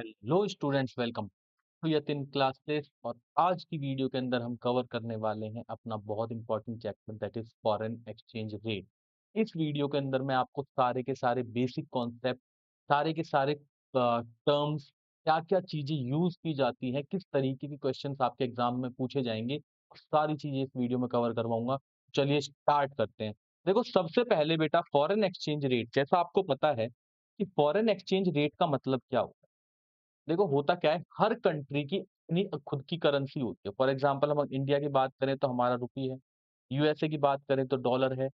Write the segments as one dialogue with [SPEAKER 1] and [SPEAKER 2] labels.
[SPEAKER 1] Hello students, welcome to Yatin classes. और आज की वीडियो के अंदर हम कवर करने वाले हैं अपना बहुत important chapter, that is foreign exchange rate. इस वीडियो के अंदर मैं आपको सारे के सारे बेसिक कॉन्सेप्ट, सारे के सारे टर्म्स, क्या क्या चीजें यूज की जाती हैं, किस तरीके के क्वेश्चंस आपके एग्जाम में पूछे जाएंगे, सारी चीजें इस वीडियो में कवर करवाऊंगा। चलिए स्टार्ट करते हैं। देखो, सबसे पहले बेटा, फॉरेन एक्सचेंज रेट, जैसा आपको पता है कि फॉरेन एक्सचेंज रेट का मतलब क्या होता है। देखो, होता क्या है, हर कंट्री की अपनी खुद की करेंसी होती है। फॉर एग्जांपल, हम इंडिया की बात करें तो हमारा रुपी है, यूएसए की बात करें तो डॉलर है,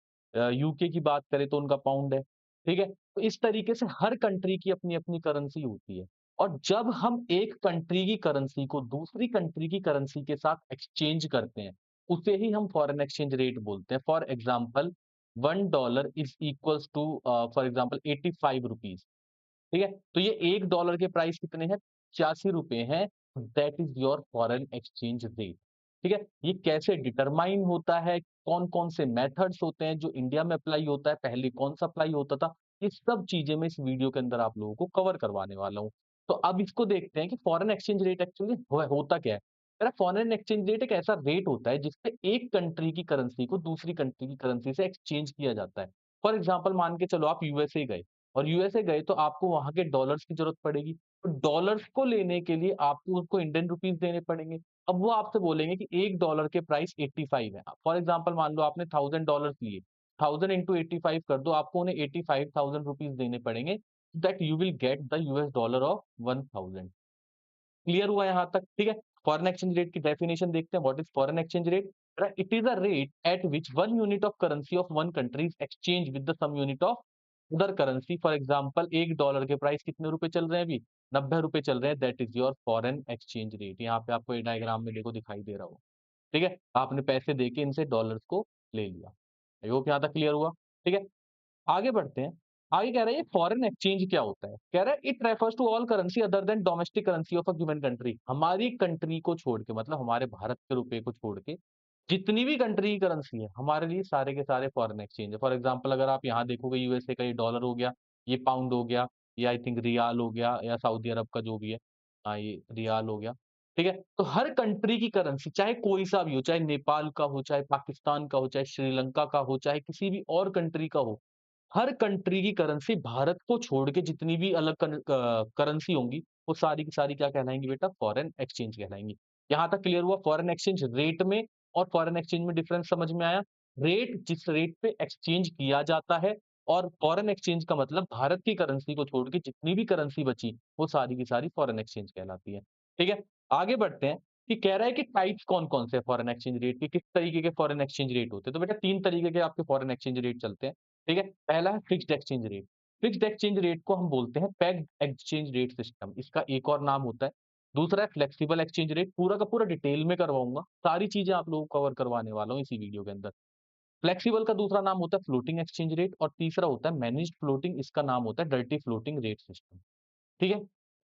[SPEAKER 1] यूके की बात करें तो उनका पाउंड है। ठीक है, तो इस तरीके से हर कंट्री की अपनी अपनी करेंसी होती है। और जब हम एक कंट्री की करेंसी को दूसरी कंट्री की करेंसी के साथ एक्सचेंज करते हैं, उसे ही हम फॉरेन एक्सचेंज रेट बोलते हैं। For example, $1 is equals to, for example, 85 rupees. ठीक है, तो ये $1 के प्राइस कितने हैं? 85 रुपए हैं। That is your foreign exchange rate. ठीक है, ये कैसे डिटरमाइन होता है, कौन कौन से मेथड्स होते हैं, जो इंडिया में अप्लाई होता है, पहले कौन सा अप्लाई होता था, ये सब चीजें मैं इस वीडियो के अंदर आप लोगों को कवर करवाने वाला हूँ। तो अब इसको देखते हैं कि फॉरेन एक्सचेंज रेट एक्चुअली होता क्या है। फॉरेन एक्सचेंज रेट एक ऐसा रेट होता है जिससे एक कंट्री की करेंसी को दूसरी कंट्री की करेंसी से एक्सचेंज किया जाता है। फॉर एग्जाम्पल, मान के चलो आप यूएसए गए, और यूएसए गए तो आपको वहां के डॉलर्स की जरूरत पड़ेगी। तो डॉलर्स को लेने के लिए आपको उनको इंडियन रुपीस देने पड़ेंगे। अब वो आपसे बोलेंगे कि $1 के प्राइस 85 है। फॉर एग्जांपल, मान लो आपने $1000 लिए, 1000 into 85 कर दो, आपको उन्हें 85,000 रुपीज देने पड़ेंगे, that you will get the US dollar of 1000। Clear हुआ यहाँ तक? ठीक है। फॉरेन एक्सचेंज रेट की डेफिनेशन देखते हैं। What is foreign exchange rate? It is a rate at which one unit of currency of one country is exchange with the same unit of other currency. For example, $1 के price कितने रुपए चल रहे हैं अभी? 90 रुपए चल रहे हैं। That is your foreign exchange rate. यहाँ पे आपको डायग्राम में देखो दिखाई दे रहा हो। ठीक है, आपने पैसे देके इनसे डॉलर्स को ले लिया। आई होप यहाँ तक क्लियर हुआ। ठीक है, आगे बढ़ते हैं। आगे कह रहा है ये फॉरेन एक्सचेंज क्या होता है? कह रहा है it refers to all currency other than domestic currency of a given country. हमारी कंट्री को छोड़ के, मतलब हमारे भारत के रुपए को छोड़ के, जितनी भी कंट्री की करेंसी है हमारे लिए सारे के सारे फॉरेन एक्सचेंज है। फॉर एग्जांपल, अगर आप यहाँ देखोगे, यूएसए का ये डॉलर हो गया, ये पाउंड हो गया, ये आई थिंक रियाल हो गया, या सऊदी अरब का जो भी है, हाँ ये रियाल हो गया। ठीक है, तो हर कंट्री की करेंसी, चाहे कोई सा भी हो, चाहे नेपाल का हो, चाहे पाकिस्तान का हो, चाहे श्रीलंका का हो, चाहे किसी भी और कंट्री का हो, हर कंट्री की करेंसी भारत को छोड़ के जितनी भी अलग करेंसी होंगी, वो सारी की सारी क्या कहलाएंगी बेटा? फॉरेन एक्सचेंज कहलाएंगी। यहां तक क्लियर हुआ? फॉरेन एक्सचेंज रेट में और फॉरेन एक्सचेंज में डिफरेंस समझ में आया? रेट जिस रेट पे एक्सचेंज किया जाता है, और फॉरेन एक्सचेंज का मतलब भारत की करेंसी को छोड़ के जितनी भी करेंसी बची, वो सारी की सारी फॉरेन एक्सचेंज कहलाती है। ठीक है, आगे बढ़ते हैं कि कह रहा है कि टाइप्स कौन कौन से फॉरेन एक्सचेंज रेट के, किस तरीके के फॉरेन एक्सचेंज रेट होते हैं। तो बेटा, तीन तरीके के आपके फॉरेन एक्सचेंज रेट चलते हैं। ठीक है, पहला है fixed exchange rate. Fixed exchange rate को हम बोलते हैं पेग्ड एक्सचेंज रेट सिस्टम, इसका एक और नाम होता है। दूसरा है फ्लेक्सिबल एक्सचेंज रेट, पूरा का पूरा डिटेल में करवाऊंगा, सारी चीजें आप लोगों को कवर करवाने वाला हूँ इसी वीडियो के अंदर। फ्लेक्सिबल का दूसरा नाम होता है फ्लोटिंग एक्सचेंज रेट, और तीसरा होता है मैनेज्ड फ्लोटिंग, इसका नाम होता है डर्टी फ्लोटिंग रेट सिस्टम। ठीक है,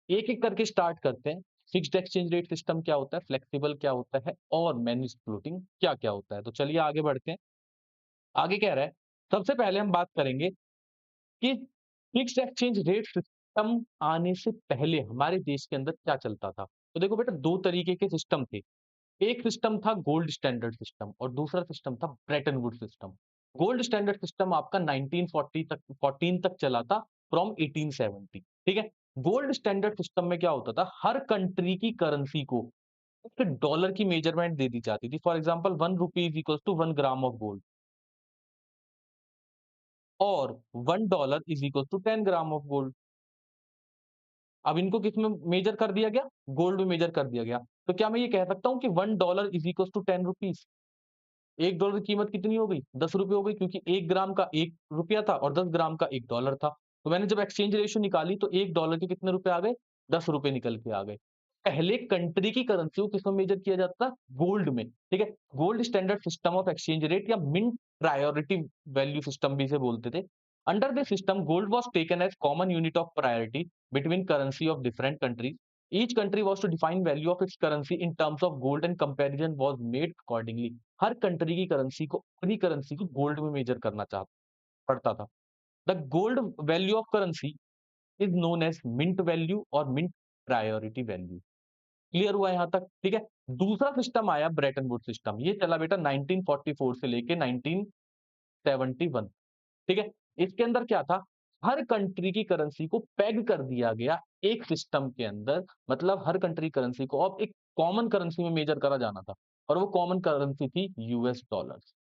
[SPEAKER 1] एक एक करके स्टार्ट करते हैं। फिक्स्ड एक्सचेंज रेट सिस्टम क्या होता है, फ्लेक्सिबल क्या होता है, और मैनेज्ड फ्लोटिंग क्या क्या होता है। तो चलिए आगे बढ़ते हैं। आगे कह रहा है, सबसे पहले हम बात करेंगे कि फिक्स्ड एक्सचेंज रेट सिस्टम आने से पहले हमारे देश के अंदर क्या चलता था। तो देखो बेटा, दो तरीके के सिस्टम थे। एक सिस्टम था गोल्ड स्टैंडर्ड सिस्टम, और दूसरा सिस्टम था Brayton would system. Gold standard system आपका 1940 तक 14 तक चला था, फ्रॉम 1870। ठीक है, गोल्ड स्टैंडर्ड सिस्टम में क्या होता था, हर कंट्री की करेंसी को एक डॉलर की मेजरमेंट दे दी जाती थी। For example, 1 rupee is equal to 1 gram of gold, और $1 is equal to 10 gram of gold. अब इनको किस में मेजर कर दिया गया? गोल्ड में मेजर कर दिया गया। तो क्या मैं ये कह सकता हूँ कि $1 इज इक्वल टू 10 रुपीज? $1 की कीमत कितनी हो गई? 10 रुपए हो गई, क्योंकि 1 ग्राम का 1 रुपया था और 10 ग्राम का $1 था। तो मैंने जब एक्सचेंज रेशियो निकाली तो $1 के कितने रुपए आ गए? 10 रुपए निकल के आ गए। पहले कंट्री की करेंसी को किसमें मेजर किया जाता था? गोल्ड में। ठीक है, gold standard system of exchange rate, या मिंट प्रायोरिटी वैल्यू सिस्टम भी इसे बोलते थे। Under this system, gold was taken as common unit of priority between currency of different countries. Each country was to define value of its currency in terms of gold, and comparison was made accordingly. Her country की currency को, अपनी currency को gold में major करना चाह पड़ता था। The gold value of currency is known as mint value और मिंट प्रायोरिटी वैल्यू। क्लियर हुआ यहाँ तक? ठीक है। दूसरा सिस्टम आया ब्रेटन वुड्स सिस्टम। ये चला बेटा 1944 से लेके 1971। ठीक है। इसके अंदर क्या था, हर कंट्री की करेंसी को पेग कर दिया गया एक सिस्टम के अंदर, मतलब हर कंट्री करेंसी को अब एक कॉमन करेंसी में मेजर करा जाना था, और वो कॉमन करेंसी थी यूएस डॉलर्स।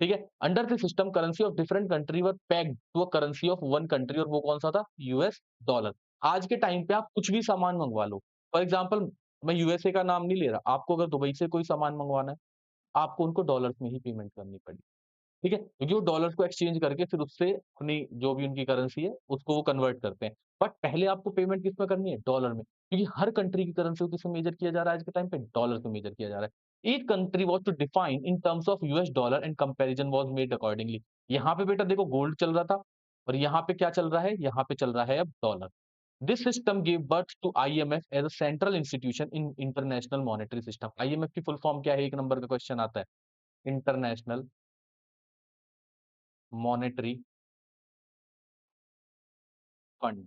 [SPEAKER 1] ठीक है। Under the system currency of different country were pegged to a currency of one country, और वो कौन सा था, यूएस डॉलर। आज के टाइम पे आप कुछ भी सामान मंगवा लो, फॉर एग्जांपल मैं यूएसए का नाम नहीं ले रहा, आपको अगर दुबई से कोई सामान मंगवाना है, आपको उनको डॉलर्स में ही पेमेंट करनी पड़ेगी। ठीक है? क्योंकि वो डॉलर्स को एक्सचेंज करके फिर उससे अपनी जो भी उनकी करेंसी है, उसको वो कन्वर्ट करते हैं। बट पहले आपको पेमेंट किसमें करनी है? डॉलर में। क्योंकि हर कंट्री की करेंसी को किसमें मेजर किया जा रहा है आज के टाइम पे? डॉलर से मेजर किया जा रहा है। Each country was to define in terms of US dollar and comparison was made accordingly. यहाँ पे बेटा देखो गोल्ड चल रहा था, और यहाँ पे क्या चल रहा है? यहाँ पे चल रहा है अब dollar. This system give birth to IMF as a central institution in international monetary system. IMF की फुल फॉर्म क्या है? 1 नंबर का क्वेश्चन आता है। International monetary fund.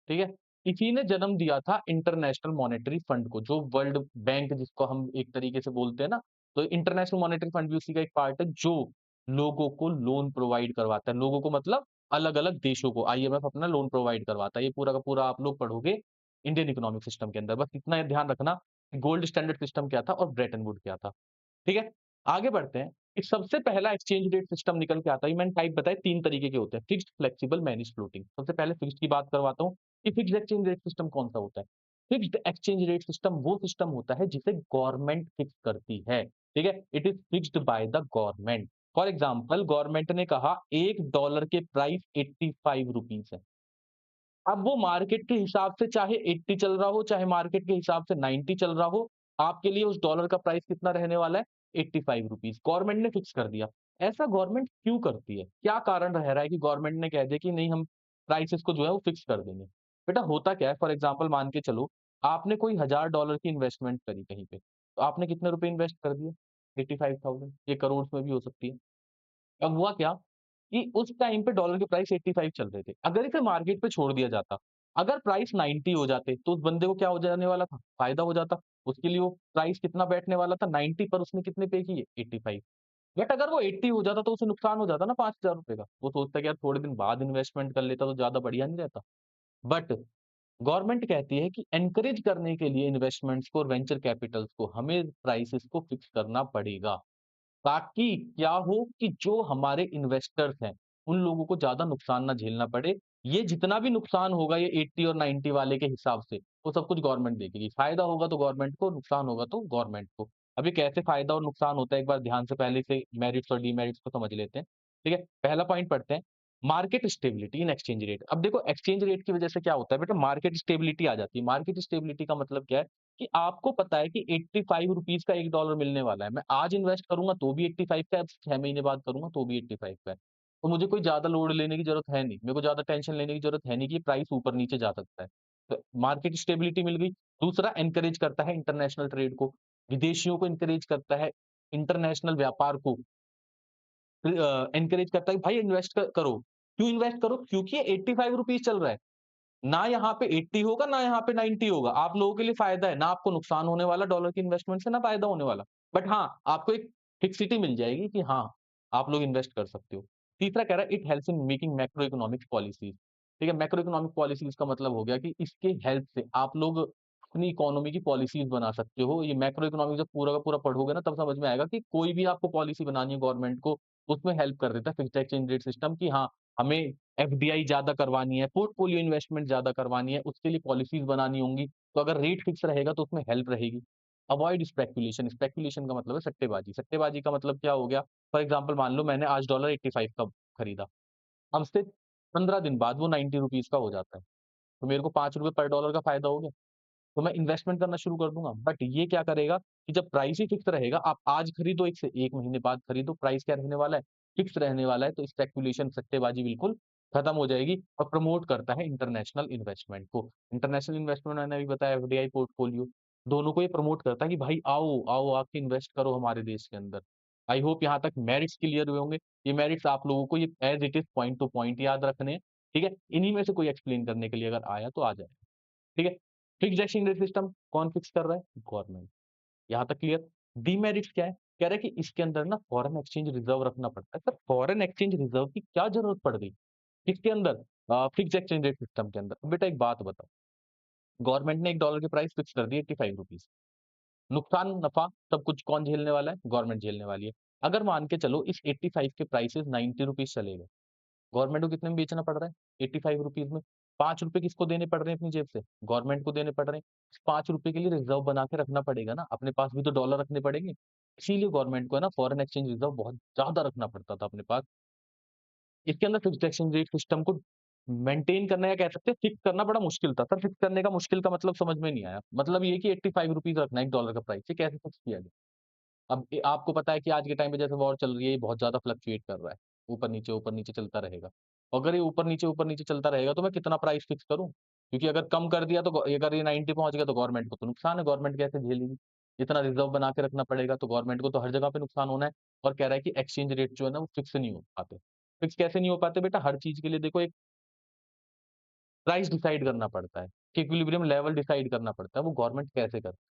[SPEAKER 1] ठीक है? इसी ने जन्म दिया था इंटरनेशनल मॉनेटरी फंड को, जो वर्ल्ड बैंक जिसको हम एक तरीके से बोलते हैं ना, तो इंटरनेशनल मॉनेटरी फंड भी उसी का एक पार्ट है, जो लोगों को लोन प्रोवाइड करवाता है। लोगों को मतलब अलग-अलग देशों को आईएमएफ अपना लोन प्रोवाइड करवाता है। ये पूरा का पूरा आप लोग पढ़ोगे इंडियन इकोनॉमिक सिस्टम के अंदर। बस इतना ध्यान रखना कि गोल्ड स्टैंडर्ड सिस्टम क्या था और ब्रेटन वुड क्या था। ठीक है? आगे बढ़ते हैं। कि सबसे पहला एक्सचेंज रेट सिस्टम निकल के आता है। ये मैंने टाइप बताए 3 तरीके के होते हैं, फिक्स्ड, फ्लेक्सिबल, मैनेज्ड, फ्लोटिंग। सबसे पहले फिक्स्ड की बात करवाता हूँ कि फिक्स्ड एक्सचेंज रेट सिस्टम कौन-सा होता है? फिक्स्ड एक्सचेंज रेट सिस्टम वो सिस्टम होता है जिसे गवर्नमेंट फिक्स करती है। ठीक है? It is fixed by the government. For example government ने कहा $1 के प्राइस ₹85 है। अब वो मार्केट के हिसाब से चाहे 80 चल रहा हो, चाहे मार्केट के हिसाब से 90 चल रहा हो, आपके लिए उस डॉलर का प्राइस कितना रहने वाला है? ₹85। गवर्नमेंट ने फिक्स कर दिया। ऐसा गवर्नमेंट क्यों करती है? क्या कारण रह रहा है कि गवर्नमेंट ने कह दिया कि नहीं, हम प्राइसेज़ को जो है वो फिक्स कर देंगे? बेटा होता क्या है, फॉर एग्जांपल मान के चलो, आपने कोई $1000 की इन्वेस्टमेंट करी कहीं पे, तो आपने कितने रुपए इन्वेस्ट कर दिए? 85,000। ये करोड़ में भी हो सकती है। अब हुआ क्या कि उस टाइम पे डॉलर के प्राइस 85 चल रहे थे। अगर इसे मार्केट पे छोड़ दिया जाता, अगर प्राइस 90 हो जाते, तो उस बंदे को क्या हो जाने वाला था? फ़ायदा हो जाता। उसके लिए वो प्राइस कितना बैठने वाला था? 90, पर उसने कितने पे किए? 85। बट अगर वो 80 हो जाता तो उसे नुकसान हो जाता ना ₹5000 का। वो सोचता कि यार थोड़े दिन बाद इन्वेस्टमेंट कर लेता तो ज़्यादा बढ़िया नहीं रहता? बट गवर्नमेंट कहती है कि एनकरेज करने के लिए इन्वेस्टमेंट्स को और वेंचर कैपिटल्स को हमें प्राइसेज़ को फिक्स करना पड़ेगा। ताकि क्या हो कि जो हमारे इन्वेस्टर्स हैं, उन लोगों को ज़्यादा नुकसान ना झेलना पड़े। ये जितना भी नुकसान होगा ये 80 और 90 वाले के हिसाब से, वो सब कुछ गवर्नमेंट देखेगी। फ़ायदा होगा तो गवर्नमेंट को, नुकसान होगा तो गवर्नमेंट को। अब ये कैसे फ़ायदा और नुकसान होता है, एक बार ध्यान से पहले से मेरिट्स और डिमेरिट्स को समझ लेते हैं। ठीक है? पहला पॉइंट पढ़ते हैं, market stability in exchange rate. अब देखो एक्सचेंज रेट की वज़ह से क्या होता है बेटा, मार्केट स्टेबिलिटी आ जाती है। मार्केट स्टेबिलिटी का मतलब क्या है कि आपको पता है कि ₹85 का $1 मिलने वाला है। मैं आज इन्वेस्ट करूँगा तो भी 85 का है, 6 महीने बाद करूँगा तो भी 85 का है। तो मुझे कोई ज़्यादा लोड लेने की ज़रूरत है नहीं। मेरे को ज़्यादा टेंशन लेने की ज़रूरत है नहीं कि प्राइस ऊपर-नीचे जा सकता है। तो मार्केट स्टेबिलिटी मिल गई। दूसरा, एनकरेज करता है इंटरनेशनल ट्रेड को। विदेशियों को एनकरेज करता है, इंटरनेशनल व्यापार को एनकरेज करता है कि भाई इन्वेस्ट करो। क्यों इन्वेस्ट करो? क्योंकि ये ₹85 चल रहा है। ना यहाँ पे 80 होगा, ना यहाँ पे 90 होगा। आप लोगों के लिए फ़ायदा है, ना आपको नुकसान होने वाला डॉलर की इन्वेस्टमेंट से, ना फ़ायदा होने वाला। बट हाँ, आपको एक फिक्सिटी मिल जाएगी कि हाँ, आप लोग इन्वेस्ट कर सकते हो। तीसरा कह रहा है it helps in making macro economic policies. ठीक है? मैक्रो इकोनॉमिक पॉलिसीज़ का मतलब हो गया कि इसके हेल्प से आप लोग अपनी इकोनॉमी की पॉलिसीज़ बना सकते हो। ये मैक्रो इकोनॉमिक जब पूरा का पूरा पढ़ोगे ना, तब समझ में आएगा कि कोई भी आपको पॉलिसी बनानी है गवर्नमेंट को, उसमें हेल्प कर देता है फिक्स्ड एक्सचेंज रेट सिस्टम कि हाँ, हमें एफडीआई ज़्यादा करवानी है, पोर्टफोलियो इन्वेस्टमेंट ज़्यादा करवानी है, उसके लिए पॉलिसीज़ बनानी होंगी, तो अगर रेट फिक्स रहेगा तो उसमें हेल्प रहेगी। अवॉइड स्पेकुलेशन, स्पेकुलेशन का मतलब है सट्टेबाज़ी। सट्टेबाज़ी का मतलब क्या हो गया? फॉर एग्ज़ाम्पल मान लो मैंने आज डॉलर 85 का खरीदा, अब से 15 दिन बाद वो ₹90 का हो जाता है, तो मेरे को ₹5 पर डॉलर का फ़ायदा हो गया। तो मैं इन्वेस्टमेंट करना शुरू कर दूँगा। बट ये क्या करेगा कि जब प्राइस ही फिक्स रहेगा, आप आज खरीदो 1 से 1 महीने बाद खरीदो, प्राइस क्या रहने वाला है? फिक्स रहने वाला है, तो स्पेकुलेशन, सट्टेबाज़ी बिल्कुल खत्म हो जाएगी, और प्रमोट करता है इंटरनेशनल इन्वेस्टमेंट को। इंटरनेशनल इन्वेस्टमेंट मैंने अभी बताया, एफडीआई, पोर्टफोलियो, दोनों को ये प्रमोट करता है कि भाई आओ, आओ आके इन्वेस्ट करो हमारे देश के अंदर। आई होप यहाँ तक मेरिट्स क्लियर हुए होंगे। ये मेरिट्स आप लोगों को ये as it is point two point याद रखने हैं, ठीक है? इन्हीं में से कोई एक्सप्लेन करने के लिए अगर आया तो आ जाए। ठीक है? फिक्स्ड एक्सचेंज रेट सिस्टम कौन फिक्स कर रहा है? गवर्नमेंट। यहाँ तक क्लियर? डीमेरिट्स क्या है? कह रहा है कि इसके अंदर ना फॉरेन एक्सचेंज रिजर्व रखना पड़ता है। सर फॉरेन एक्सचेंज रिजर्व की क्या जरूरत पड़ गई? किसके अंदर? फिक्स्ड एक्सचेंज रेट सिस्टम के अंदर। बेटा एक बात बताओ, गवर्नमेंट ने $1 की प्राइस फिक्स कर दी ₹85। नुकसान, नफा सब कुछ कौन झेलने वाला है? गवर्नमेंट झेलने वाली है। अगर मान के चलो इस 85 के प्राइसेस ₹90 चले गए, गवर्नमेंट को कितने में बेचना पड़ रहा है? ₹85 में। ₹5 किसको देने पड़ रहे हैं अपनी जेब से? गवर्नमेंट को देने पड़ रहे हैं। इस ₹5 के लिए रिजर्व बना के रखना पड़ेगा ना, अपने पास भी तो डॉलर रखने पड़ेंगे। इसीलिए गवर्नमेंट को है ना फॉरेन एक्सचेंज रिजर्व बहुत ज़्यादा रखना पड़ता था अपने पास। इसके अंदर फिक्स्ड एक्सचेंज रेट सिस्टम को मेंटेन करना या कह सकते हैं फिक्स करना बड़ा मुश्किल था। सर फिक्स करने का मुश्किल का मतलब समझ में नहीं आया। मतलब ये कि ₹85 रखना है $1 का प्राइस, ये कैसे फिक्स किया गया? अब आपको पता है कि आज के टाइम पे जैसे वॉर चल रही है, ये बहुत ज़्यादा फ्लक्चुएट कर रहा है। ऊपर नीचे चलता रहेगा। अगर ये ऊपर नीचे चलता रहेगा तो मैं कितना प्राइस फिक्स करूँ? क्योंकि अगर कम कर दिया तो अगर ये 90 पहुँच गया तो गवर्नमेंट को तो नुकसान है, गवर्नमेंट कैसे झेलेगी? इतना रिज़र्व बना के रखना पड़ेगा तो गवर्नमेंट को तो हर जगह पे नुकसान होना है और कह रहा है कि एक्सचेंज रेट जो है ना वो फिक्स नहीं हो पाते। फिक्स कैसे नहीं हो पाते बेटा? हर चीज़ के लिए देखो एक प्राइस डिसाइड करना पड़ता है, इक्विलिब्रियम लेवल डिसाइड करना पड़ता है, वो गवर्नमेंट कैसे करती है?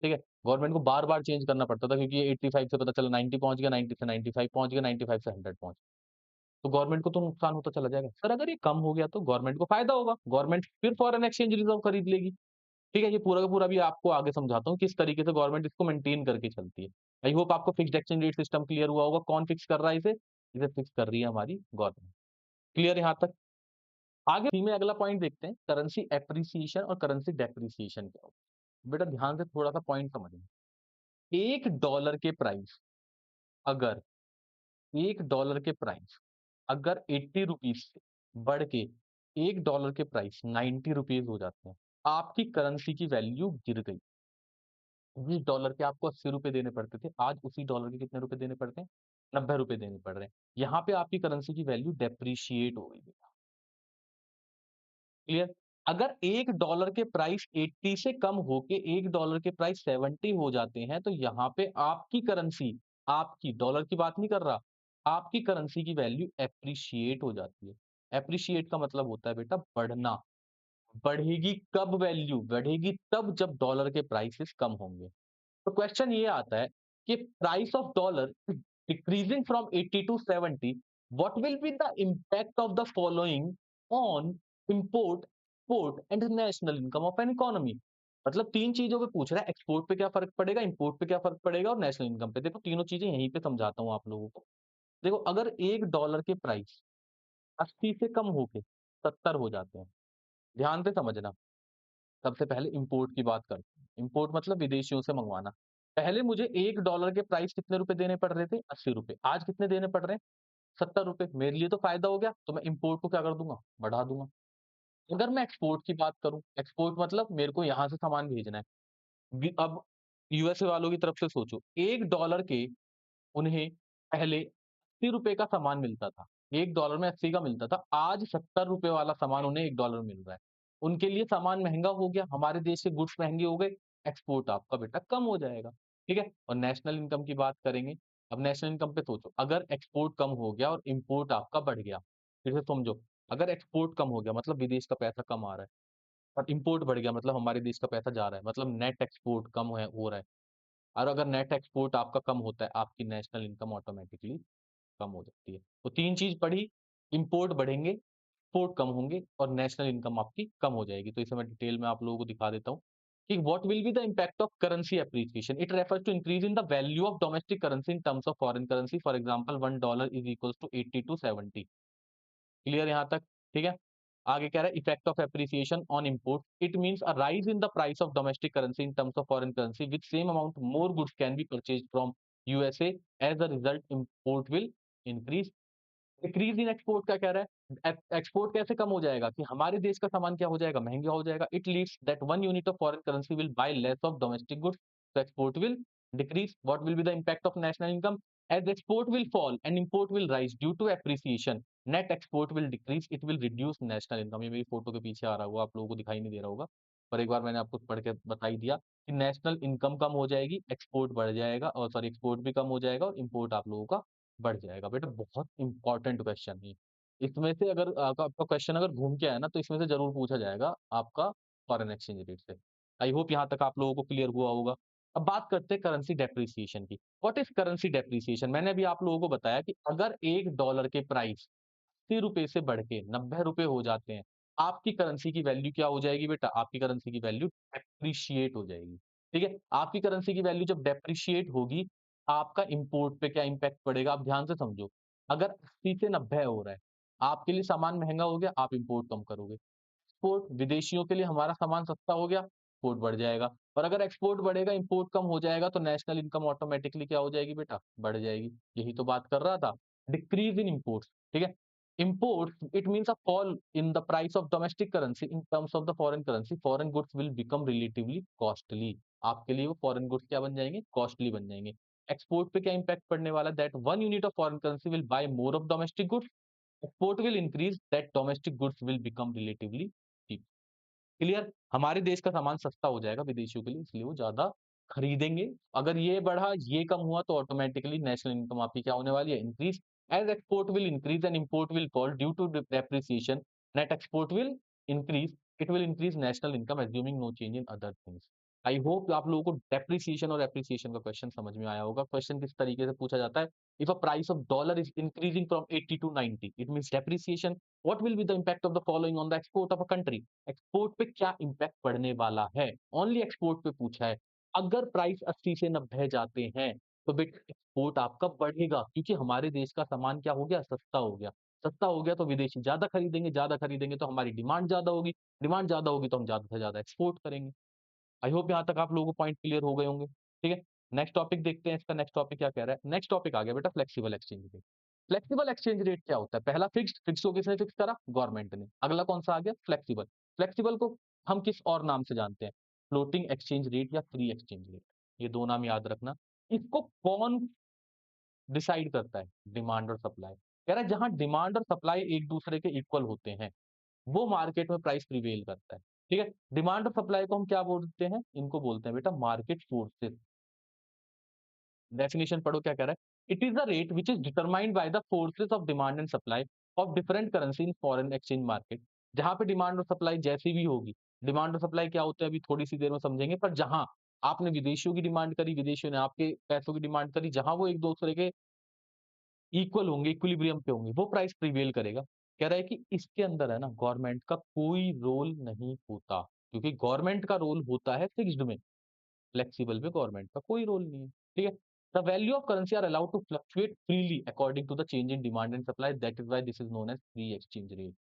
[SPEAKER 1] ठीक है? गवर्नमेंट को बार-बार चेंज करना पड़ता था क्योंकि ये 85 से पता चला 90 पहुँच गया, 90 से 95 पहुँच गया, 95 से 100 पहुँच गया। तो गवर्नमेंट को तो नुकसान होता चला जाएगा। सर अगर ये कम हो गया तो गवर्नमेंट को फ़ायदा होगा, गवर्नमेंट फिर फॉरेन एक्सचेंज रिज़र्व खरीद लेगी। ठीक है? ये पूरा का पूरा भी आपको आगे समझाता हूँ किस तरीके से गवर्नमेंट इसको मेंटेन करके चलती है। आई होप आपको fixed exchange rate system clear हुआ होगा। कौन फिक्स कर रहा है इसे? इसे फिक्स कर रही है हमारी गवर्नमेंट। क्लियर यहाँ तक? आगे इसी में अगला पॉइंट देखते हैं, करेंसी एप्रिसिएशन और करेंसी डेप्रिसिएशन क्या होता है? बेटा ध्यान से थोड़ा-सा पॉइंट समझना। $1 के प्राइस अगर $1 के प्राइस अगर ₹80 से बढ़ के $1 के प्राइस ₹90 हो जाते हैं, आपकी करेंसी की वैल्यू गिर गई। जिस डॉलर के आपको ₹80 देने पड़ते थे, आज उसी डॉलर के कितने रुपए देने पड़ते हैं? ₹90 देने पड़ रहे हैं। यहाँ पे आपकी करेंसी की वैल्यू डेप्रिशिएट हो गई है। क्लियर? अगर $1 के प्राइस 80 से कम होके $1 के प्राइस 70 हो जाते हैं, तो यहाँ पे आपकी करेंसी, आपकी डॉलर की बात नहीं कर रहा, आपकी करेंसी की वैल्यू एप्रिशिएट हो जाती है। एप्रिशिएट का मतलब होता है बेटा बढ़ना। बढ़ेगी कब वैल्यू? बढ़ेगी तब जब डॉलर के प्राइसेस कम होंगे। तो क्वेश्चन ये आता है कि price of dollar is decreasing from 80 to 70, what will be the impact of the following on import, export and national income of an economy? मतलब तीन चीजों पे पूछ रहा है, एक्सपोर्ट पे क्या फर्क पड़ेगा, इंपोर्ट पे क्या फर्क पड़ेगा और नेशनल इनकम पे। देखो तीनों चीजें यहीं पे समझाता हूँ आप लोगों को। देखो अगर $1 के प्राइस 80 से कम होके 70 हो जाते हैं, ध्यान से समझना। सबसे पहले इंपोर्ट की बात करते हैं। इंपोर्ट मतलब विदेशियों से मंगवाना। पहले मुझे $1 के प्राइस कितने रुपए देने पड़ रहे थे? ₹80। आज कितने देने पड़ रहे हैं? ₹70। मेरे लिए तो फ़ायदा हो गया, तो मैं इंपोर्ट को क्या कर दूँगा? बढ़ा दूँगा। अगर मैं एक्सपोर्ट की बात करूँ, एक्सपोर्ट मतलब मेरे को यहाँ से सामान भेजना है। अब यूएसए वालों की तरफ से सोचो, $1 के उन्हें पहले ₹80 का सामान मिलता था। $1 में 80 का मिलता था। आज ₹70 वाला सामान उन्हें $1 में मिल रहा है। उनके लिए सामान महँगा हो गया, हमारे देश के गुड्स महँगे हो गए, एक्सपोर्ट आपका बेटा कम हो जाएगा। ठीक है? और नेशनल इनकम की बात करेंगे। अब नेशनल इनकम पे सोचो, अगर एक्सपोर्ट कम हो गया और इम्पोर्ट आपका बढ़ गया, फिर से समझो, अगर एक्सपोर्ट कम हो गया मतलब विदेश का पैसा कम आ रहा है और इम्पोर्ट बढ़ गया मतलब हमारे देश का पैसा जा रहा है, मतलब नेट एक्सपोर्ट कम है हो रहा है। और अगर नेट एक्सपोर्ट आपका कम होता है, आपकी नेशनल इनकम ऑटोमैटिकली कम हो जाती है। तो 3 चीज़ पढ़ी, इम्पोर्ट बढ़ेंगे, एक्सपोर्ट कम होंगे और नेशनल इनकम आपकी कम हो जाएगी। तो इसे मैं डिटेल में आप लोगों को दिखा देता हूँ कि what will be the impact of currency appreciation? It refers to increase in the value of domestic currency in terms of foreign currency. For example $1 is equals to 80 to 70। Clear यहाँ तक? ठीक है? आगे कह रहा है effect of appreciation on import. It means a rise in the price of domestic currency in terms of foreign currency with same amount more goods can be purchased from USA. As a result import will increase. Decrease in export क्या कह रहा है? Export कैसे कम हो जाएगा कि हमारे देश का सामान क्या हो जाएगा? महंगा हो जाएगा। It leads that one unit of foreign currency will buy less of domestic goods, so export will decrease. What will be the impact of national income? As export will fall and import will rise due to appreciation, net export will decrease, it will reduce national income. ये मेरी photo के पीछे आ रहा होगा, आप लोगों को दिखाई नहीं दे रहा होगा, पर एक बार मैंने आपको पढ़ के बता ही दिया कि नेशनल इनकम कम हो जाएगी, एक्सपोर्ट बढ़ जाएगा, और सॉरी एक्सपोर्ट भी कम हो जाएगा और इम्पोर्ट आप लोगों का बढ़ जाएगा। बेटा बहुत इंपॉर्टेंट क्वेश्चन है। इसमें से अगर आपका क्वेश्चन अगर घूम के आया ना तो इसमें से जरूर पूछा जाएगा आपका फॉरेन एक्सचेंज रेट से। आई होप यहाँ तक आप लोगों को क्लियर हुआ होगा। अब बात करते हैं करेंसी डेप्रिसिएशन की। What is currency depreciation? मैंने अभी आप लोगों को बताया कि अगर $1 के प्राइस ₹80 से बढ़ के ₹90 हो जाते हैं, आपकी करेंसी की वैल्यू क्या हो जाएगी बेटा? आपकी करेंसी की वैल्यू डेप्रिशिएट हो जाएगी, ठीक है? आपकी करेंसी की वैल्यू जब डेप्रिशिएट होगी, आपका इम्पोर्ट पे क्या इम्पैक्ट पड़ेगा? आप ध्यान से समझो। अगर 80 से 90 हो रहा है, आपके लिए सामान महँगा हो गया, आप इम्पोर्ट कम करोगे। एक्सपोर्ट विदेशियों के लिए हमारा सामान सस्ता हो गया, एक्सपोर्ट बढ़ जाएगा और अगर एक्सपोर्ट बढ़ेगा, इम्पोर्ट कम हो जाएगा तो नेशनल इनकम ऑटोमैटिकली क्या हो जाएगी बेटा? बढ़ जाएगी। यही तो बात कर रहा था। डिक्रीज़ इन इम्पोर्ट्स, ठीक है? Imports, it means a fall in the price of domestic currency in terms of the foreign currency. Foreign goods will become relatively costly. आपके लिए वो foreign goods क्या बन जाएंगे? Costly बन जाएंगे। एक्सपोर्ट पे क्या इम्पैक्ट पड़ने वाला? That one unit of foreign currency will buy more of domestic goods. Export will increase. That domestic goods will become relatively cheap. Clear? हमारे देश का सामान सस्ता हो जाएगा विदेशियों के लिए, इसलिए वो ज़्यादा खरीदेंगे। अगर ये बढ़ा, ये कम हुआ तो ऑटोमैटिकली नेशनल इनकम आपकी क्या होने वाली है? Increase. As export will increase and import will fall due to depreciation, net export will increase, it will increase national income assuming no change in other things. I hope आप लोगों को depreciation और appreciation का question समझ में आया होगा। Question किस तरीके से पूछा जाता है? If a price of dollar is increasing from 80 to 90, it means depreciation. What will be the impact of the following on the export of a country? Export पे क्या इम्पैक्ट पड़ने वाला है? ओनली एक्सपोर्ट पे पूछा है। अगर प्राइस 80 से 90 जाते हैं, तो बेटा एक्सपोर्ट आपका बढ़ेगा क्योंकि हमारे देश का सामान क्या हो गया? सस्ता हो गया। सस्ता हो गया तो विदेशी ज़्यादा खरीदेंगे तो हमारी डिमांड ज़्यादा होगी तो हम ज़्यादा से ज़्यादा एक्सपोर्ट करेंगे। आई होप यहाँ तक आप लोगों को पॉइंट क्लियर हो गए होंगे, ठीक है? नेक्स्ट टॉपिक देखते हैं, इसका नेक्स्ट टॉपिक क्या कह रहा है? नेक्स्ट टॉपिक आ गया बेटा flexible exchange rate. Flexible exchange rate क्या होता है? पहला फिक्स्ड, फिक्स को किसने फिक्स करा? गवर्नमेंट ने। अगला कौन-सा आ गया? फ्लेक्सिबल। फ्लेक्सिबल को हम किस और नाम से जानते हैं? फ्लोटिंग एक्सचेंज रेट या फ्री एक्सचेंज रेट। ये 2 नाम याद रखना। इसको कौन डिसाइड करता है? डिमांड और सप्लाई। कह रहा है जहाँ डिमांड और सप्लाई एक-दूसरे के इक्वल होते हैं, वो मार्केट में प्राइस प्रिवेल करता है, ठीक है? डिमांड और सप्लाई को हम क्या बोलते हैं? इनको बोलते हैं बेटा मार्केट फोर्सेस। डेफिनिशन पढ़ो क्या कह रहा है? It is the rate which is determined by the forces of demand and supply of different currency in foreign exchange market. जहाँ पे डिमांड और सप्लाई जैसी भी होगी, डिमांड और सप्लाई क्या होते हैं अभी थोड़ी सी देर में समझेंगे, पर जहाँ आपने विदेशियों की डिमांड करी, विदेशियों ने आपके पैसों की डिमांड करी, जहाँ वो एक दूसरे के इक्वल होंगे, इक्विलिब्रियम पे होंगे, वो प्राइस प्रिवेल करेगा। कह रहा है कि इसके अंदर है ना गवर्नमेंट का कोई रोल नहीं होता, क्योंकि गवर्नमेंट का रोल होता है फिक्स्ड में, फ्लेक्सिबल में गवर्नमेंट का कोई रोल नहीं है, ठीक है? The value of currency are allowed to fluctuate freely according to the change in demand and supply, that is why this is known as free exchange rate.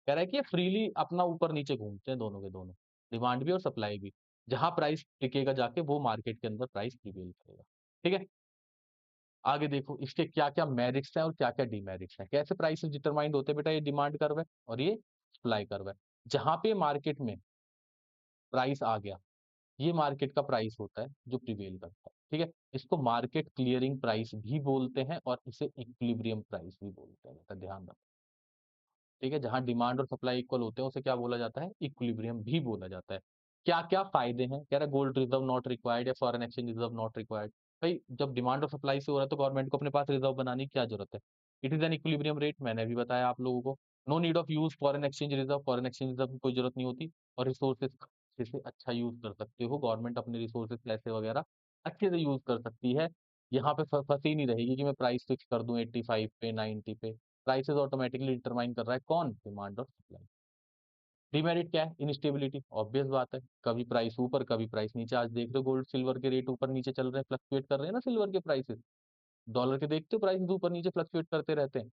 [SPEAKER 1] कह रहा है कि ये फ्रीली अपना ऊपर-नीचे घूमते हैं दोनों के दोनों, डिमांड भी और सप्लाई भी। जहाँ प्राइस टिकेगा जाके वो मार्केट के अंदर प्राइस प्रिवेल करेगा, ठीक है? आगे देखो इसके क्या-क्या मेरिट्स हैं और क्या-क्या डिमेरिट्स हैं। कैसे प्राइसेस डिटरमाइंड होते हैं बेटा? ये डिमांड कर्व है और ये सप्लाई कर्व है। जहाँ पे मार्केट में प्राइस आ गया, ये मार्केट का प्राइस होता है जो प्रिवेल करता है, ठीक है? इसको मार्केट क्लीयरिंग प्राइस भी बोलते हैं और इसे इक्विलिब्रियम प्राइस भी बोलते हैं, बेटा ध्यान रखो। ठीक है? जहाँ डिमांड और सप्लाई इक्वल होते हैं, उसे क्या बोला जाता है? इक्विलिब्रियम भी बोला जाता है। क्या-क्या फ़ायदे हैं? कह रहा है गोल्ड रिज़र्व नॉट रिक्वायर्ड या foreign exchange reserve not required. भई जब डिमांड और सप्लाई से हो रहा है तो गवर्नमेंट को अपने पास रिज़र्व बनाने की क्या ज़रूरत है? It is an equilibrium rate, मैंने अभी बताया आप लोगों को। No need of use foreign exchange reserve की कोई ज़रूरत नहीं होती और रिसोर्सेज़ का अच्छे से अच्छा यूज़ कर सकते हो। गवर्नमेंट अपने रिसोर्सेज़ पैसे वगैरह अच्छे से यूज़ कर सकती है। यहाँ पे फँसी नहीं रहेगी कि मैं प्राइस फिक्स कर दूँ 85 पे, 90 पे। प्राइसेस ऑटोमैटिकली डिटरमाइन कर रहा है कौन? डिमांड और सप्लाई। डिमेरिट क्या है? इनस्टेबिलिटी, ऑब्वियस बात है। कभी प्राइस ऊपर, कभी प्राइस नीचे। आज देख रहे हो गोल्ड, सिल्वर के रेट ऊपर-नीचे चल रहे हैं, फ्लक्चुएट कर रहे हैं ना सिल्वर के प्राइसेस। डॉलर के देखते हो प्राइसेस ऊपर-नीचे फ्लक्चुएट करते रहते हैं।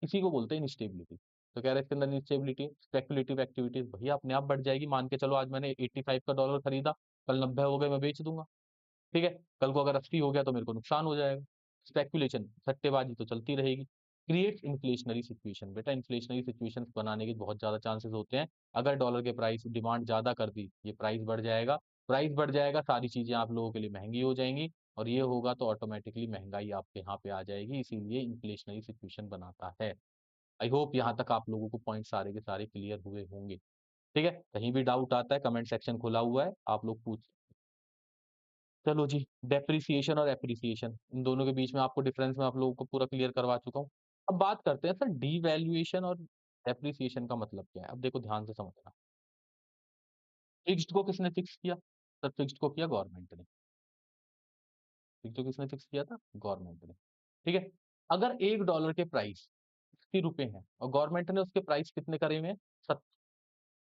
[SPEAKER 1] इसी को बोलते हैं इनस्टेबिलिटी। तो कह रहे हैं इसके अंदर इनस्टेबिलिटी, स्पेक्युलेटिव एक्टिविटीज़ भैया अपने आप बढ़ जाएगी। मान के चलो आज मैंने 85 का डॉलर खरीदा, कल 90 हो गए मैं बेच दूँगा। ठीक है? कल को अगर 80 हो गया तो मेरे को नुकसान हो जाएगा। स्पेकुलेशन, सट्टेबाज़ी तो चलती रहेगी। क्रिएट्स इन्फ्लेशनरी सिचुएशन, बेटा इन्फ्लेशनरी सिचुएशंस बनाने के बहुत ज़्यादा चांसेस होते हैं। अगर डॉलर के प्राइस डिमांड ज़्यादा कर दी, ये प्राइस बढ़ जाएगा, सारी चीज़ें आप लोगों के लिए महँगी हो जाएँगी और ये होगा तो ऑटोमैटिकली महँगाई आपके यहाँ पे आ जाएगी, इसीलिए इन्फ्लेशनरी सिचुएशन बनाता है। आई होप यहाँ तक आप लोगों को पॉइंट सारे के सारे क्लियर हुए होंगे। ठीक है? कहीं भी डाउट आता है कमेंट सेक्शन खुला हुआ है, आप लोग पूछ। चलो जी, डेप्रिसिएशन और एप्रिसिएशन इन दोनों के बीच में आपको डिफरेंस मैं आप लोगों को पूरा क्लियर करवा चुका हूँ। अब बात करते हैं सर डिवैल्यूएशन और डेप्रिसिएशन का मतलब क्या है? अब देखो ध्यान से समझना। फिक्स्ड को किसने फिक्स किया? सर फिक्स्ड को किया गवर्नमेंट ने। फिक्स्ड को किसने फिक्स किया था? गवर्नमेंट ने। ठीक है? अगर $1 के प्राइस ₹60 हैं और गवर्नमेंट ने उसके प्राइस कितने करे हुए हैं? 70।